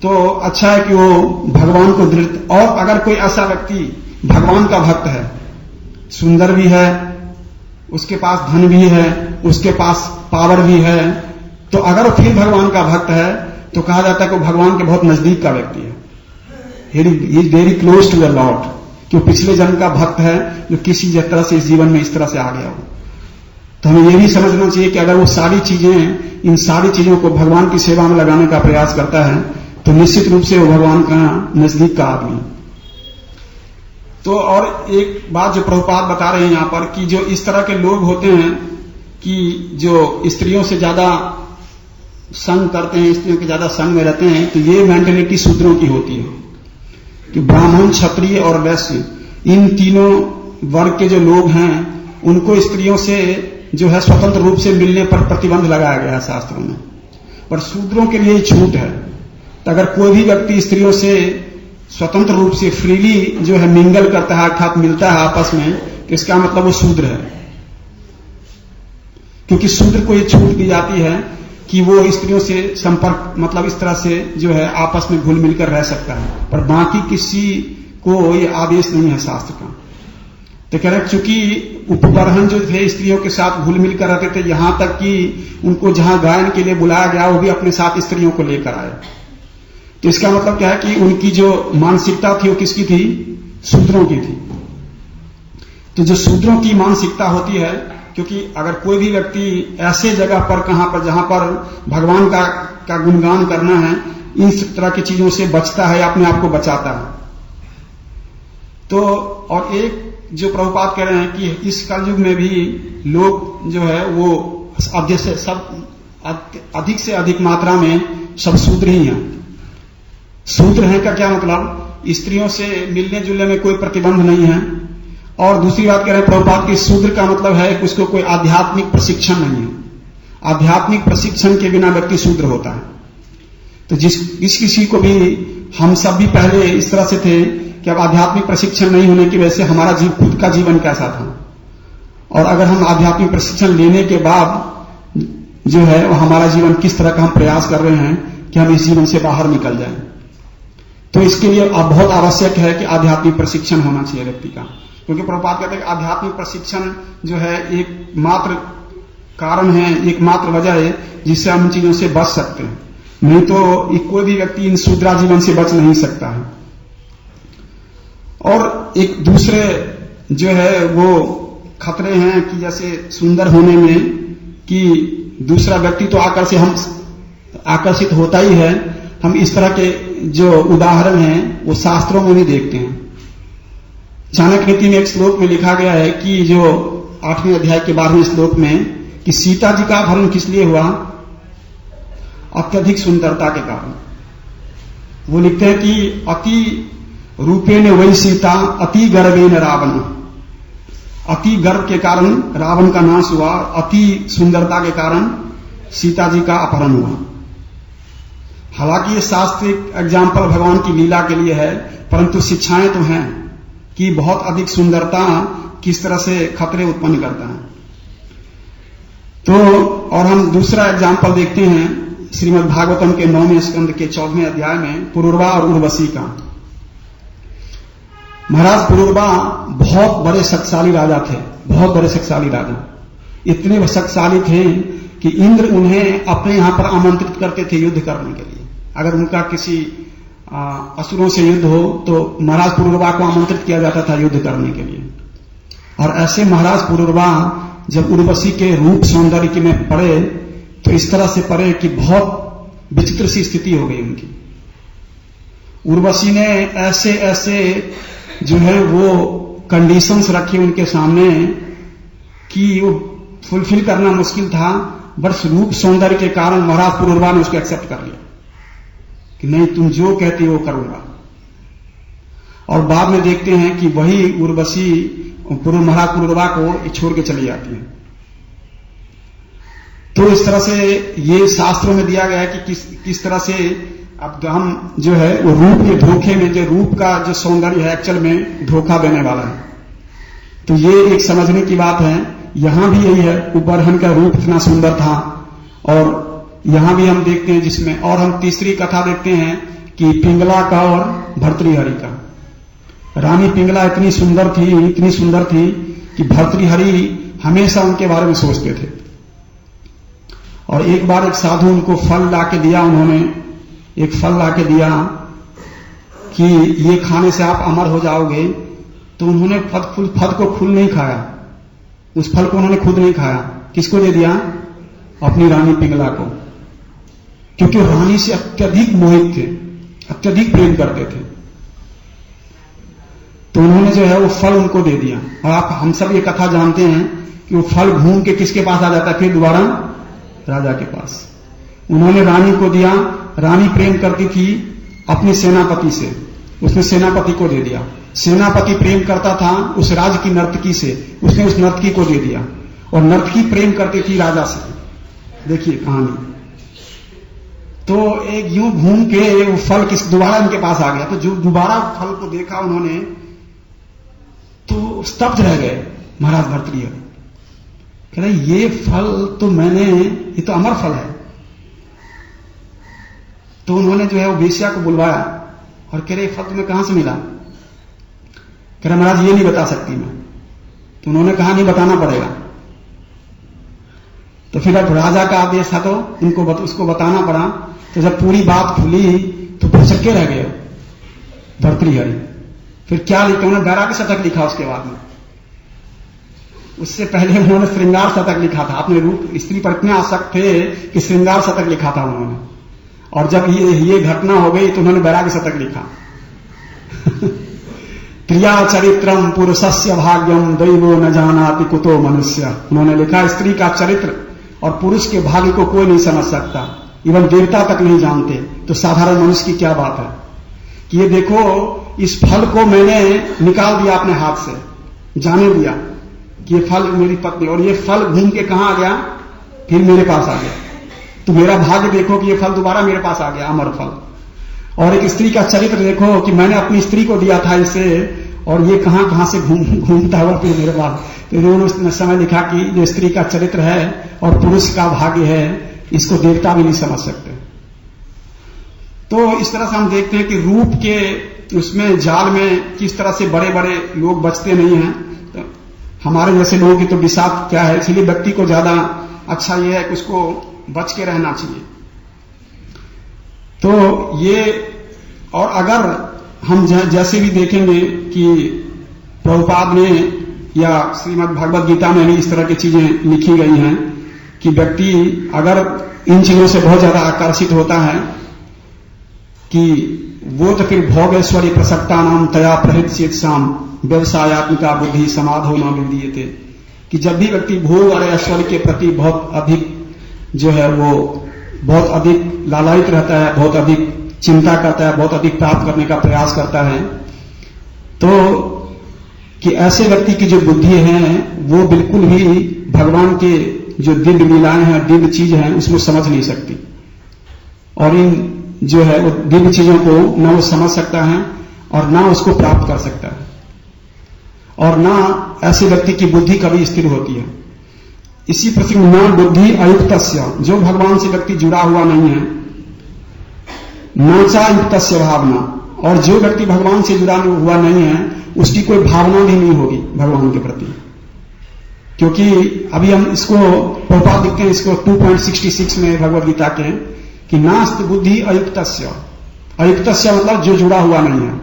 तो अच्छा है कि वो भगवान को दृढ़, और अगर कोई ऐसा व्यक्ति भगवान का भक्त है, सुंदर भी है, उसके पास धन भी है, उसके पास पावर भी है, तो अगर फिर भगवान का भक्त है तो कहा जाता है कि भगवान के बहुत नजदीक का व्यक्ति है, very close to the lord, कि पिछले जन्म का भक्त है जो किसी तरह से इस जीवन में इस तरह से आ गया हो। तो हमें यह भी समझना चाहिए कि अगर वो सारी चीजें, इन सारी चीजों को भगवान की सेवा में लगाने का प्रयास करता है तो निश्चित रूप से वो भगवान का नजदीक का आदमी। तो और एक बात जो प्रभुपाद बता रहे हैं यहां पर कि जो इस तरह के लोग होते हैं कि जो स्त्रियों से ज्यादा संग करते हैं, स्त्रियों के ज्यादा संग में रहते हैं, तो ये मेंटेलिटी शूद्रों की होती है कि ब्राह्मण, क्षत्रिय और वैश्य, इन तीनों वर्ग के जो लोग हैं उनको स्त्रियों से जो है स्वतंत्र रूप से मिलने पर प्रतिबंध लगाया गया है शास्त्रों में, पर शूद्रों के लिए छूट है। तो अगर कोई भी व्यक्ति स्त्रियों से स्वतंत्र रूप से फ्रीली जो है मिंगल करता है अर्थात मिलता है आपस में, तो इसका मतलब वो शूद्र है, क्योंकि शूद्र को ये छूट दी जाती है कि वो स्त्रियों से संपर्क मतलब इस तरह से जो है आपस में घुल मिलकर रह सकता है, पर बाकी किसी को ये आदेश नहीं है शास्त्र का। तो कह रहे चूंकि उपबर्हन जो थे स्त्रियों के साथ घुल मिलकर रहते थे, यहां तक कि उनको जहां गायन के लिए बुलाया गया वो भी अपने साथ स्त्रियों को लेकर आए। तो इसका मतलब क्या है कि उनकी जो मानसिकता थी वो किसकी थी? शूद्रों की थी। तो जो शूद्रों की मानसिकता होती है, क्योंकि अगर कोई भी व्यक्ति ऐसे जगह पर कहां पर जहां पर भगवान का गुणगान करना है, इन तरह की चीजों से बचता है, अपने आप को बचाता है। तो और एक जो प्रभुपाद कह रहे हैं कि इस कलयुग में भी लोग जो है वो अधिक से अधिक मात्रा में सब शूद्र ही हैं। शूद्र हैं का क्या मतलब? स्त्रियों से मिलने जुलने में कोई प्रतिबंध नहीं है। और दूसरी बात कह रहे हैं प्रभुपाद की, शूद्र का मतलब है कि उसको कोई आध्यात्मिक प्रशिक्षण नहीं है। आध्यात्मिक प्रशिक्षण के बिना व्यक्ति शूद्र होता है। तो जिस किसी को भी, हम सब भी पहले इस तरह से थे कि अब आध्यात्मिक प्रशिक्षण नहीं होने की वजह से हमारा खुद का जीवन कैसा था, और अगर हम आध्यात्मिक प्रशिक्षण लेने के बाद जो है वो हमारा जीवन किस तरह का हम प्रयास कर रहे हैं कि हम इस जीवन से बाहर निकल जाएं। तो इसके लिए अब बहुत आवश्यक है कि आध्यात्मिक प्रशिक्षण होना चाहिए व्यक्ति का, क्योंकि प्रभुपाद कहते हैं कि आध्यात्मिक प्रशिक्षण जो है एकमात्र कारण है, एकमात्र वजह है जिससे हम इन चीजों से बच सकते हैं। नहीं तो कोई भी व्यक्ति इन शूद्रा जीवन से बच नहीं सकता है। और एक दूसरे जो है वो खतरे हैं कि जैसे सुंदर होने में कि दूसरा व्यक्ति तो आकर्षित होता ही है। हम इस तरह के जो उदाहरण हैं वो शास्त्रों में भी देखते हैं। चाणक्य नीति में एक श्लोक में लिखा गया है कि जो 8वें अध्याय के 12वें श्लोक में, कि सीता जी का अपहरण किस लिए हुआ? अत्यधिक सुंदरता के कारण। वो लिखते हैं कि अति रूपेण वही सीता अति गर्वेण रावण। अति गर्व के कारण रावण का नाश हुआ, अति सुंदरता के कारण सीता जी का अपहरण हुआ। हालांकि ये शास्त्रिक एग्जाम्पल भगवान की लीला के लिए है, परंतु शिक्षाएं तो हैं कि बहुत अधिक सुंदरता किस तरह से खतरे उत्पन्न करता है। तो और हम दूसरा एग्जाम्पल देखते हैं श्रीमद् भागवतम के 9वें स्कंद के 14वें अध्याय में पुरुरवा और उर्वशी का। महाराज पुरुरवा बहुत बड़े शक्तिशाली राजा थे, बहुत बड़े शक्तिशाली राजा। इतने शक्तिशाली थे कि इंद्र उन्हें अपने यहां पर आमंत्रित करते थे युद्ध करने के लिए। अगर उनका किसी असुरों से युद्ध हो तो महाराज पुरुरवा को आमंत्रित किया जाता था युद्ध करने के लिए। और ऐसे महाराज पुरुरवा जब उर्वशी के रूप सौंदर्य में पड़े तो इस तरह से पड़े कि बहुत विचित्र सी स्थिति हो गई उनकी। उर्वशी ने ऐसे ऐसे जो है वो कंडीशंस रखी उनके सामने कि वो फुलफिल करना मुश्किल था, बस रूप सौंदर्य के कारण महाराज पुरुरवा ने उसको एक्सेप्ट कर लिया कि नहीं, तुम जो कहती हो करूंगा। और बाद में देखते हैं कि वही उर्वशी महाराज पुरुरवा को छोड़ के चली जाती है। तो इस तरह से ये शास्त्रों में दिया गया है कि किस तरह से अब हम जो है वो रूप के धोखे में, जो रूप का जो सौंदर्य है एक्चुअल में धोखा देने वाला है। तो ये एक समझने की बात है। यहां भी यही है, उपबर्हन का रूप इतना सुंदर था, और यहां भी हम देखते हैं जिसमें, और हम तीसरी कथा देखते हैं कि पिंगला का और भर्तृहरि का। रानी पिंगला इतनी सुंदर थी कि भर्तृहरि हमेशा उनके बारे में सोचते थे। और एक बार एक साधु उनको फल लाके दिया, उन्होंने एक फल लाके दिया कि ये खाने से आप अमर हो जाओगे। तो उन्होंने फल को खुद नहीं खाया, उस फल को उन्होंने खुद नहीं खाया। किसको दे दिया? अपनी रानी पिंगला को, क्योंकि रानी से अत्यधिक मोहित थे, अत्यधिक प्रेम करते थे। तो उन्होंने जो है वो फल उनको दे दिया। और हम सब ये कथा जानते हैं कि वो फल घूम के किसके पास आ जाता है, फिर दोबारा राजा के पास। उन्होंने रानी को दिया, रानी प्रेम करती थी अपने सेनापति से, उसने सेनापति को दे दिया। सेनापति प्रेम करता था उस राज की नर्तकी से, उसने उस नर्तकी को दे दिया। और नर्तकी प्रेम करती थी राजा से। देखिए कहानी। तो एक यूं घूम के वो फल दोबारा उनके पास आ गया। तो जो दोबारा फल को देखा उन्होंने तो स्तब्ध रह गए महाराज भर्तृहरि। कह रहे ये फल तो ये तो अमर फल है। तो उन्होंने जो है वो वेश्या को बुलवाया और कह रहे फल तुम्हें कहां से मिला? कह रहे महाराज ये नहीं बता सकती मैं। तो उन्होंने कहा नहीं बताना पड़ेगा। तो फिर अब राजा का आदेश था तो उसको बताना पड़ा। तो जब पूरी बात खुली तो भुचक्के रह गए भर्तृहरि। फिर क्या लिखा उन्होंने? वैराग्य शतक लिखा। उसके बाद में उससे पहले उन्होंने श्रृंगार शतक लिखा था। अपने रूप स्त्री पर इतने आसक्त थे कि श्रृंगार शतक लिखा था उन्होंने। और जब ये घटना हो गई तो उन्होंने वैराग्य शतक लिखा। प्रिया चरित्रम पुरुषस्य भाग्यम दैवो न जानाति कुतो मनुष्य। उन्होंने लिखा स्त्री का चरित्र और पुरुष के भाग्य को कोई नहीं समझ सकता, इवन देवता तक नहीं जानते, तो साधारण मनुष्य की क्या बात है। कि ये देखो इस फल को मैंने निकाल दिया अपने हाथ से, जाने दिया कि ये फल मेरी पत्नी, और ये फल घूम के कहां आ गया? फिर मेरे पास आ गया। तो मेरा भाग्य देखो कि ये फल दोबारा मेरे पास आ गया, अमर फल। और एक स्त्री का चरित्र देखो कि मैंने अपनी स्त्री को दिया था इसे, और ये कहां से घूमता हुआ फिर मेरे पास। तो उन्होंने समय लिखा कि जो स्त्री का चरित्र है और पुरुष का भाग्य है, इसको देवता भी नहीं समझ सकते। तो इस तरह से हम देखते हैं कि रूप के उसमें जाल में किस तरह से बड़े बड़े लोग बचते नहीं हैं। तो हमारे जैसे लोगों की तो विषाद क्या है, इसलिए व्यक्ति को ज्यादा अच्छा यह है कि उसको बच के रहना चाहिए। तो ये, और अगर हम जैसे भी देखेंगे कि प्रभुपाद ने या श्रीमद् भगवद गीता में भी इस तरह की चीजें लिखी गई हैं कि व्यक्ति अगर इन चीजों से बहुत ज्यादा आकर्षित होता है कि वो तो फिर भोग ऐश्वर्य प्रसक्ता नाम तया प्रहृत शाम व्यवसायत्मिका बुद्धि समाधो न विद्यते। कि जब भी व्यक्ति भोग और ऐश्वर्य के प्रति बहुत अधिक जो है वो बहुत अधिक लालायित रहता है, बहुत अधिक चिंता करता है, बहुत अधिक प्राप्त करने का प्रयास करता है, तो कि ऐसे व्यक्ति की जो बुद्धि है वो बिल्कुल भी भगवान के जो दिव्य लीलाएं हैं, दिव्य चीज हैं, उसको समझ नहीं सकती। और इन जो है वो दिव्य चीजों को न वो समझ सकता है और ना उसको प्राप्त कर सकता है, और ना ऐसे व्यक्ति की बुद्धि कभी स्थिर होती है। इसी प्रति न बुद्धि अयुक्तस्य, जो भगवान से व्यक्ति जुड़ा हुआ नहीं है, नाचा युक्तस्य भावना, और जो व्यक्ति भगवान से जुड़ा हुआ नहीं है उसकी कोई भावना भी नहीं होगी भगवान के प्रति। क्योंकि अभी हम इसको प्रभुपाद लिखते हैं इसको 2.66 में भगवद गीता के कि नास्त बुद्धि अयुक्तस्य। अयुक्तस्य मतलब जो जुड़ा हुआ नहीं है,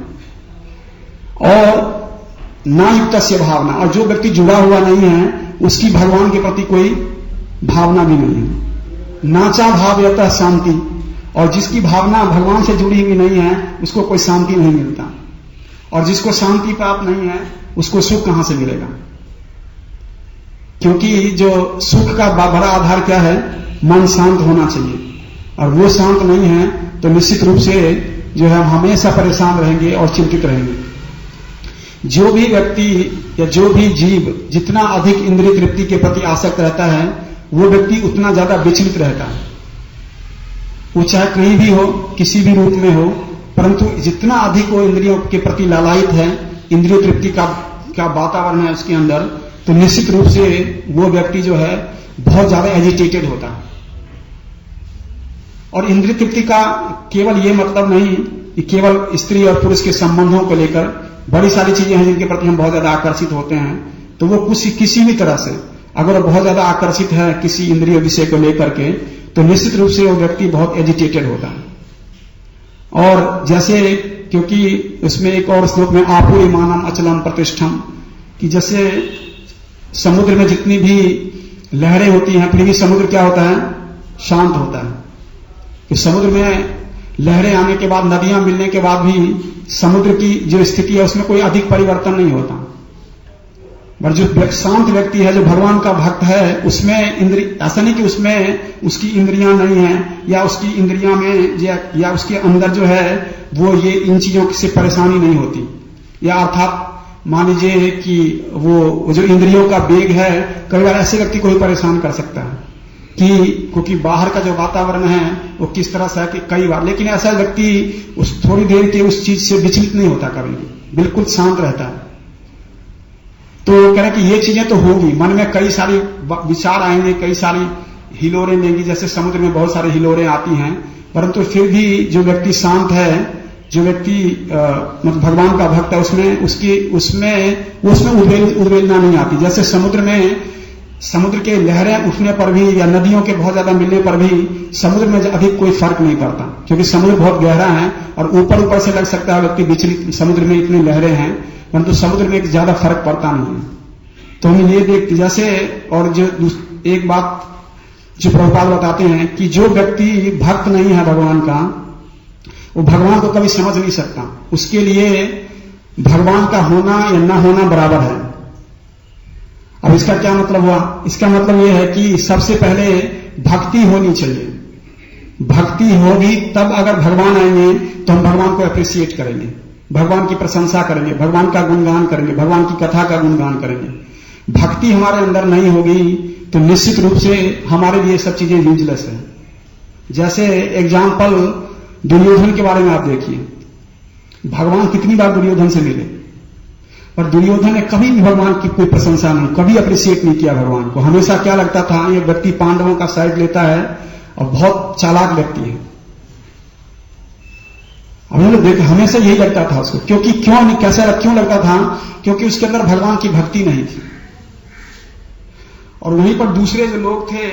और ना युक्तस्य भावना, और जो व्यक्ति जुड़ा हुआ नहीं है उसकी भगवान के प्रति कोई भावना भी नहीं है। नाचा भावयतः शांति, और जिसकी भावना भगवान से जुड़ी हुई नहीं है उसको कोई शांति नहीं मिलता, और जिसको शांति प्राप्त नहीं है उसको सुख कहां से मिलेगा। क्योंकि जो सुख का बड़ा आधार क्या है, मन शांत होना चाहिए, और वो शांत नहीं है तो निश्चित रूप से जो है हम हमेशा परेशान रहेंगे और चिंतित रहेंगे। जो भी व्यक्ति या जो भी जीव जितना अधिक इंद्रिय तृप्ति के प्रति आसक्त रहता है वो व्यक्ति उतना ज्यादा विचलित रहता है। वो चाहे कहीं भी हो, किसी भी रूप में हो, परंतु जितना अधिक वो इंद्रियों के प्रति लालायित है, इंद्रिय तृप्ति का वातावरण है उसके अंदर, तो निश्चित रूप से वो व्यक्ति जो है बहुत ज्यादा एजिटेटेड होता है। और इंद्रिय तृप्ति का केवल ये मतलब नहीं कि केवल स्त्री और पुरुष के संबंधों को लेकर बड़ी सारी चीजें हैं जिनके प्रति हम बहुत ज्यादा आकर्षित होते हैं। तो वो किसी भी तरह से अगर बहुत ज्यादा आकर्षित है किसी इंद्रिय विषय को लेकर के, तो निश्चित रूप से वो व्यक्ति बहुत एजिटेटेड होता है। और जैसे क्योंकि उसमें एक और श्लोक में आपुरी मानम अचलम प्रतिष्ठम, कि जैसे समुद्र में जितनी भी लहरें होती हैं फिर भी समुद्र क्या होता है, शांत होता है। कि समुद्र में लहरें आने के बाद, नदियां मिलने के बाद भी समुद्र की जो स्थिति है उसमें कोई अधिक परिवर्तन नहीं होता। पर जो शांत व्यक्ति है, जो भगवान का भक्त है, उसमें ऐसा नहीं कि उसमें उसकी इंद्रियां नहीं है, या उसकी इंद्रियां में या उसके अंदर जो है वो ये इन चीजों से परेशानी नहीं होती। या अर्थात मान लीजिए कि वो जो इंद्रियों का वेग है, कई बार ऐसे व्यक्ति को ही परेशान कर सकता है क्योंकि बाहर का जो वातावरण है वो किस तरह से है कि कई बार, लेकिन ऐसा व्यक्ति उस थोड़ी देर के उस चीज से विचलित नहीं होता, कभी भी बिल्कुल शांत रहता है। तो कह रहे कि ये चीजें तो होगी, मन में कई सारी विचार आएंगे, कई सारी हिलोरें लेंगी, जैसे समुद्र में बहुत सारी हिलोरें आती हैं, परंतु फिर भी जो व्यक्ति शांत है, जो व्यक्ति मतलब भगवान का भक्त है, उसमें उद्वेलना नहीं आती। जैसे समुद्र के लहरें उठने पर भी या नदियों के बहुत ज्यादा मिलने पर भी समुद्र में अधिक कोई फर्क नहीं पड़ता, क्योंकि समुद्र बहुत गहरा है और ऊपर से लग सकता है व्यक्ति विचलित, समुद्र में इतनी लहरें हैं, परंतु समुद्र में ज्यादा फर्क पड़ता नहीं है। तो हम ये देखते जैसे, और जो एक बात जो प्रभुपाद बताते हैं कि जो व्यक्ति भक्त नहीं है भगवान का, वो भगवान को कभी समझ नहीं सकता। उसके लिए भगवान का होना या न होना बराबर है। अब इसका क्या मतलब हुआ? इसका मतलब यह है कि सबसे पहले भक्ति होनी चाहिए। भक्ति होगी तब अगर भगवान आएंगे तो हम भगवान को अप्रिशिएट करेंगे, भगवान की प्रशंसा करेंगे, भगवान का गुणगान करेंगे, भगवान की कथा का गुणगान करेंगे। भक्ति हमारे अंदर नहीं होगी तो निश्चित रूप से हमारे लिए सब चीजें यूजलेस है। जैसे एग्जाम्पल दुर्योधन के बारे में आप देखिए, भगवान कितनी बार दुर्योधन से मिले, पर दुर्योधन ने कभी भी भगवान की कोई प्रशंसा नहीं, कभी अप्रिशिएट नहीं किया भगवान को। हमेशा क्या लगता था, ये व्यक्ति पांडवों का साइड लेता है और बहुत चालाक व्यक्ति है। हमने देखा, हमेशा यही लगता था उसको, क्योंकि क्यों लगता था? क्योंकि उसके अंदर भगवान की भक्ति नहीं थी। और वहीं पर दूसरे जो लोग थे,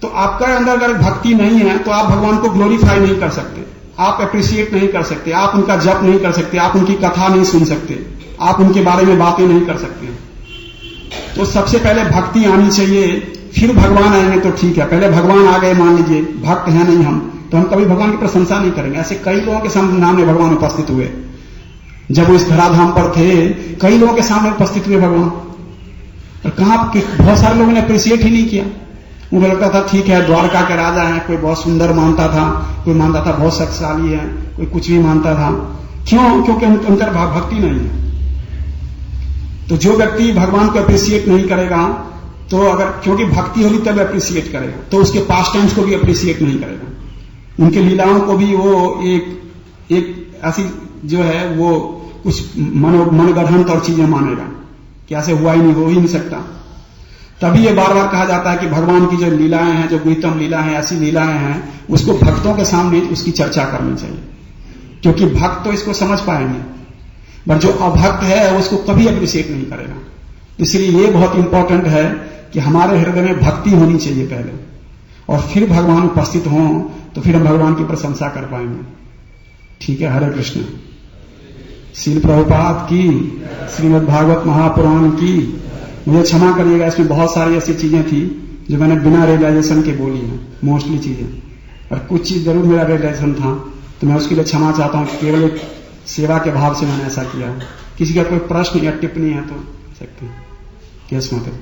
तो आपका अंदर अगर भक्ति नहीं है तो आप भगवान को ग्लोरीफाई नहीं कर सकते, आप अप्रिशिएट नहीं कर सकते, आप उनका जप नहीं कर सकते, आप उनकी कथा नहीं सुन सकते, आप उनके बारे में बातें नहीं कर सकते। तो सबसे पहले भक्ति आनी चाहिए, फिर भगवान आएंगे तो ठीक है। पहले भगवान आ गए, मान लीजिए भक्त है नहीं हम, तो हम कभी भगवान की प्रशंसा नहीं करेंगे। ऐसे कई लोगों के सामने भगवान उपस्थित हुए, जब वो इस धराधाम पर थे, कई लोगों के सामने उपस्थित हुए भगवान, और कहां बहुत सारे लोगों ने अप्रिशिएट ही नहीं किया। उनको लगता था ठीक है, द्वारका के राजा हैं, कोई बहुत सुंदर मानता था, कोई मानता था बहुत शक्तिशाली है, कोई कुछ भी मानता था। क्यों? क्योंकि अंतर भक्ति नहीं है। तो जो व्यक्ति भगवान को अप्रिशिएट नहीं करेगा, तो अगर क्योंकि भक्ति होगी तब अप्रिशिएट करेगा, तो उसके पास्ट टाइम्स को भी अप्रिशिएट नहीं करेगा, उनके लीलाओं को भी वो एक ऐसी जो है वो कुछ मनगढ़ंत और चीजें मानेगा कि ऐसे हुआ ही नहीं, हो ही नहीं सकता। तभी ये बार बार कहा जाता है कि भगवान की जो लीलाएं हैं, जो गुहितम लीला है, ऐसी लीलाएं हैं, उसको भक्तों के सामने उसकी चर्चा करनी चाहिए, क्योंकि भक्त तो इसको समझ पाएंगे, पर जो अभक्त है उसको कभी अप्रिशिएट नहीं करेगा। इसलिए ये बहुत इंपॉर्टेंट है कि हमारे हृदय में भक्ति होनी चाहिए पहले, और फिर भगवान उपस्थित हों तो फिर हम भगवान की प्रशंसा कर पाएंगे। ठीक है, हरे कृष्ण। श्रील प्रभुपाद की, श्रीमद् भागवत महापुराण की। मुझे क्षमा करिएगा, इसमें बहुत सारी ऐसी चीजें थी जो मैंने बिना रियलाइजेशन के बोली हैं, मोस्टली चीजें, और कुछ चीज जरूर मेरा रियलाइजेशन था, तो मैं उसके लिए क्षमा चाहता हूं। केवल एक सेवा के भाव से मैंने ऐसा किया। किसी का कोई प्रश्न या टिप्पणी है तो सकते हैं। यस माता।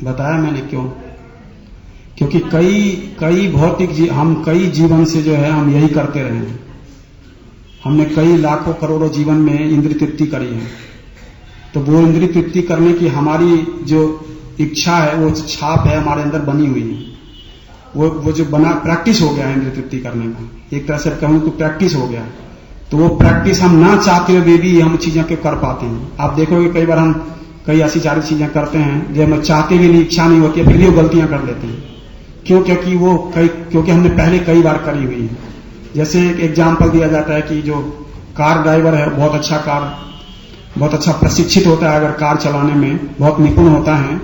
बताया मैंने क्यों? क्योंकि कई भौतिक हम कई जीवन से जो है हम यही करते रहे हैं। हमने कई लाखों करोड़ों जीवन में इंद्रिय तृप्ति करी है, तो वो इंद्रिय तृप्ति करने की हमारी जो इच्छा है, वो छाप है हमारे अंदर बनी हुई है। वो जो बना प्रैक्टिस हो गया है इंद्रिय तृप्ति करने का, एक तरह से कहूं तो प्रैक्टिस हो गया। तो वो प्रैक्टिस हम ना चाहते हुए भी हम चीजें कर पाते हैं। आप देखोगे कई बार हम कई ऐसी सारी चीजें करते हैं जो हम चाहते भी नहीं, इच्छा नहीं होती है, फिर भी वो गलतियां कर लेते हैं। क्यों? क्योंकि हमने पहले कई बार करी हुई है। जैसे एक एग्जाम्पल दिया जाता है कि जो कार ड्राइवर है, बहुत अच्छा प्रशिक्षित होता है, अगर कार चलाने में बहुत निपुण होता है,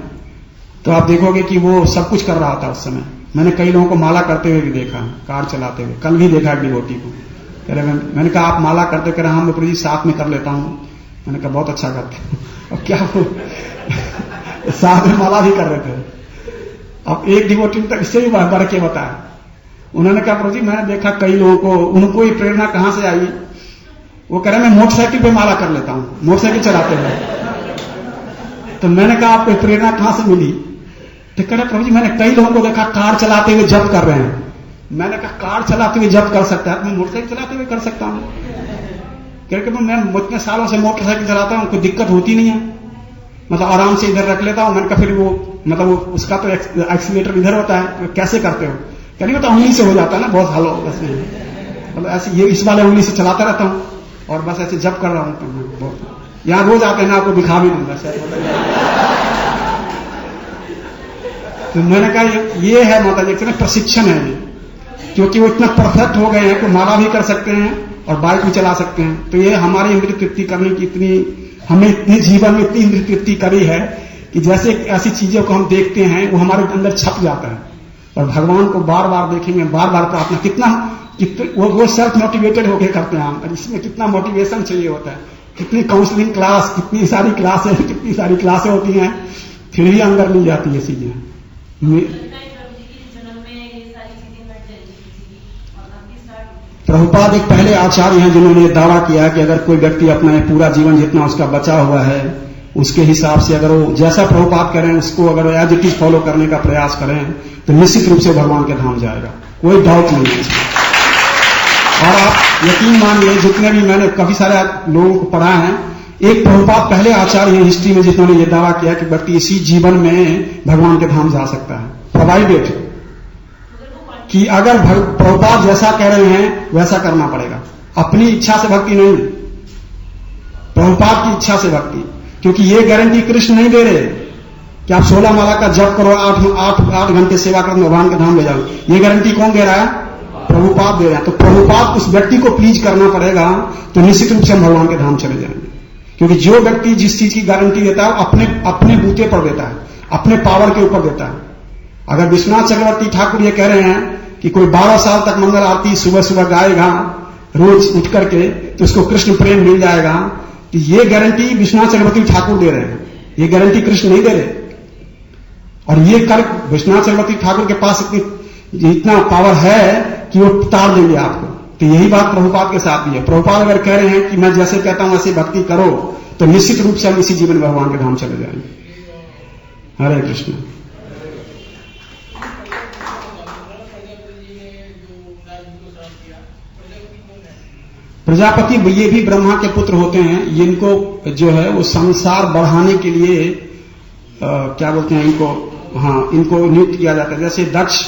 तो आप देखोगे कि वो सब कुछ कर रहा था उस समय, मैंने कई लोगों को माला करते हुए भी देखा, कार चलाते हुए। कल भी देखा एक डिवोटी को, कह रहे मैंने कहा आप माला करते? कह रहे हाँ मैं प्रभु जी साथ में कर लेता हूं। मैंने कहा बहुत अच्छा करते हो। अब क्या वो साथ में माला भी कर रहे थे। अब एक डिवोटी ने तो इससे भी बढ़ के बताया, उन्होंने कहा प्रभु जी मैंने देखा कई लोगों को, उनको ये प्रेरणा कहां से आई? वो कह रहे मैं मोटरसाइकिल पे माला कर लेता हूं, मोटरसाइकिल चलाते हुए। तो मैंने कहा आपको प्रेरणा कहां से मिली? तो कह रहे प्रभु जी मैंने कई लोगों को देखा कार चलाते हुए जप कर रहे हैं। मैंने कहा कार चलाते हुए जप कर सकता है, मैं मोटरसाइकिल चलाते हुए कर सकता हूं। कह रहे मैं इतने सालों से मोटरसाइकिल चलाता हूं, कोई दिक्कत होती नहीं है, मतलब आराम से इधर रख लेता हूं। मैंने कहा फिर वो मतलब वो उसका तो एक्सीलेटर इधर होता है, तो कैसे करते हो? कह रही तो उंगली से हो जाता है ना, बहुत हालो बस मतलब ऐसे ये इस वाले उंगली से चलाता रहता हूं और बस ऐसे जप कर रहा हूं। तो यहां रोज आते हैं ना, आपको दिखा भी दूंगा तो मैंने कहा ये है माता जी इतना प्रशिक्षण है ये, क्योंकि वो इतना परफेक्ट हो गए हैं कि माला भी कर सकते हैं और बाइक भी चला सकते हैं। तो ये हमारी इंद्रिय तृप्ति करने की इतनी, हमें इतने जीवन में इतनी इंद्रिय तृप्ति करी है कि जैसे ऐसी चीजों को हम देखते हैं वो हमारे अंदर छप जाता है। और भगवान को बार बार देखेंगे, बार बार प्रार्थना, कितना वो सेल्फ मोटिवेटेड होकर करते हैं हम। इसमें कितना मोटिवेशन चाहिए होता है, कितनी काउंसलिंग क्लास, कितनी सारी क्लासें होती हैं, फिर भी अंदर नहीं जाती है चीजें। प्रभुपाद एक पहले आचार्य हैं जिन्होंने ये दावा किया कि अगर कोई व्यक्ति अपना पूरा जीवन जितना उसका बचा हुआ है उसके हिसाब से अगर वो जैसा प्रभुपाद करें उसको अगर एज इट इज फॉलो करने का प्रयास करें तो निश्चित रूप से भगवान के धाम जाएगा, कोई डाउट नहीं है इसमें। और आप यकीन मानिए जितने भी मैंने काफी सारे लोगों को पढ़ा है, एक प्रभुपाद पहले आचार्य हैं हिस्ट्री में जिन्होंने ये दावा किया कि व्यक्ति इसी जीवन में भगवान के धाम जा सकता है, प्रोवाइडेड कि अगर प्रभुपाद जैसा कह रहे हैं वैसा करना पड़ेगा। अपनी इच्छा से भक्ति नहीं, प्रभुपाद की इच्छा से भक्ति। क्योंकि ये गारंटी कृष्ण नहीं दे रहे कि आप 16 माला का जप करो, 8 घंटे सेवा करो, भगवान के धाम ले जाओ। ये गारंटी कौन दे रहा है? प्रभुपाद दे रहे हैं। तो प्रभुपाद उस व्यक्ति को प्लीज करना पड़ेगा तो निश्चित रूप से हम भगवान के धाम चले जाएंगे। क्योंकि जो व्यक्ति जिस चीज की गारंटी देता है अपने बूते पर देता है, अपने पावर के ऊपर देता है। अगर विश्वनाथ चक्रवर्ती ठाकुर ये कह रहे हैं कि कोई 12 साल तक मंगल आरती सुबह सुबह गाएगा रोज उठ करके तो उसको कृष्ण प्रेम मिल जाएगा, तो ये गारंटी विश्वनाथ चक्रवर्ती ठाकुर दे रहे हैं, ये गारंटी कृष्ण नहीं दे रहे। और ये कर विश्वनाथ चक्रवर्ती ठाकुर के पास इतना पावर है कि वो तार देंगे आपको। तो यही बात प्रभुपाद के साथ भी है। प्रभुपाद अगर कह रहे हैं कि मैं जैसे कहता हूं वैसे भक्ति करो तो निश्चित रूप से हम इसी जीवन में भगवान के धाम चले जाएंगे। हरे कृष्ण। प्रजापति ये भी ब्रह्मा के पुत्र होते हैं। इनको जो है वो संसार बढ़ाने के लिए क्या बोलते हैं इनको नियुक्त किया जाता है। जैसे दक्ष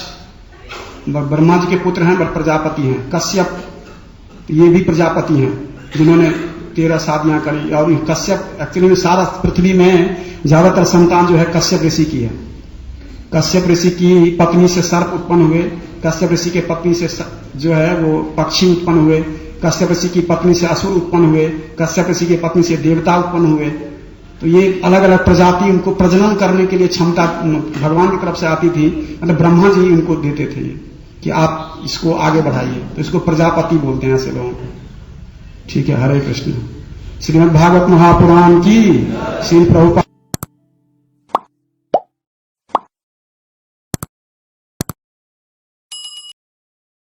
ब्रह्मा जी के पुत्र हैं बट प्रजापति हैं। कश्यप ये भी प्रजापति हैं जिन्होंने 13 शादियां करी। और कश्यप एक्चुअली में सारा पृथ्वी में ज्यादातर संतान जो है कश्यप ऋषि की है। कश्यप ऋषि की पत्नी से सर्प उत्पन्न हुए, कश्यप ऋषि के पत्नी से जो है वो पक्षी उत्पन्न हुए, कश्यप ऋषि की पत्नी से असुर उत्पन्न हुए, कश्यप ऋषि की पत्नी से देवता उत्पन्न हुए। तो ये अलग अलग प्रजाति उनको प्रजनन करने के लिए क्षमता भगवान की तरफ से आती थी। मतलब ब्रह्मा जी उनको देते थे कि आप इसको आगे बढ़ाइए, तो इसको प्रजापति बोलते हैं ऐसे लोगों को। ठीक है, हरे कृष्ण। श्रीमद् भागवत महापुराण की श्री प्रभुपाद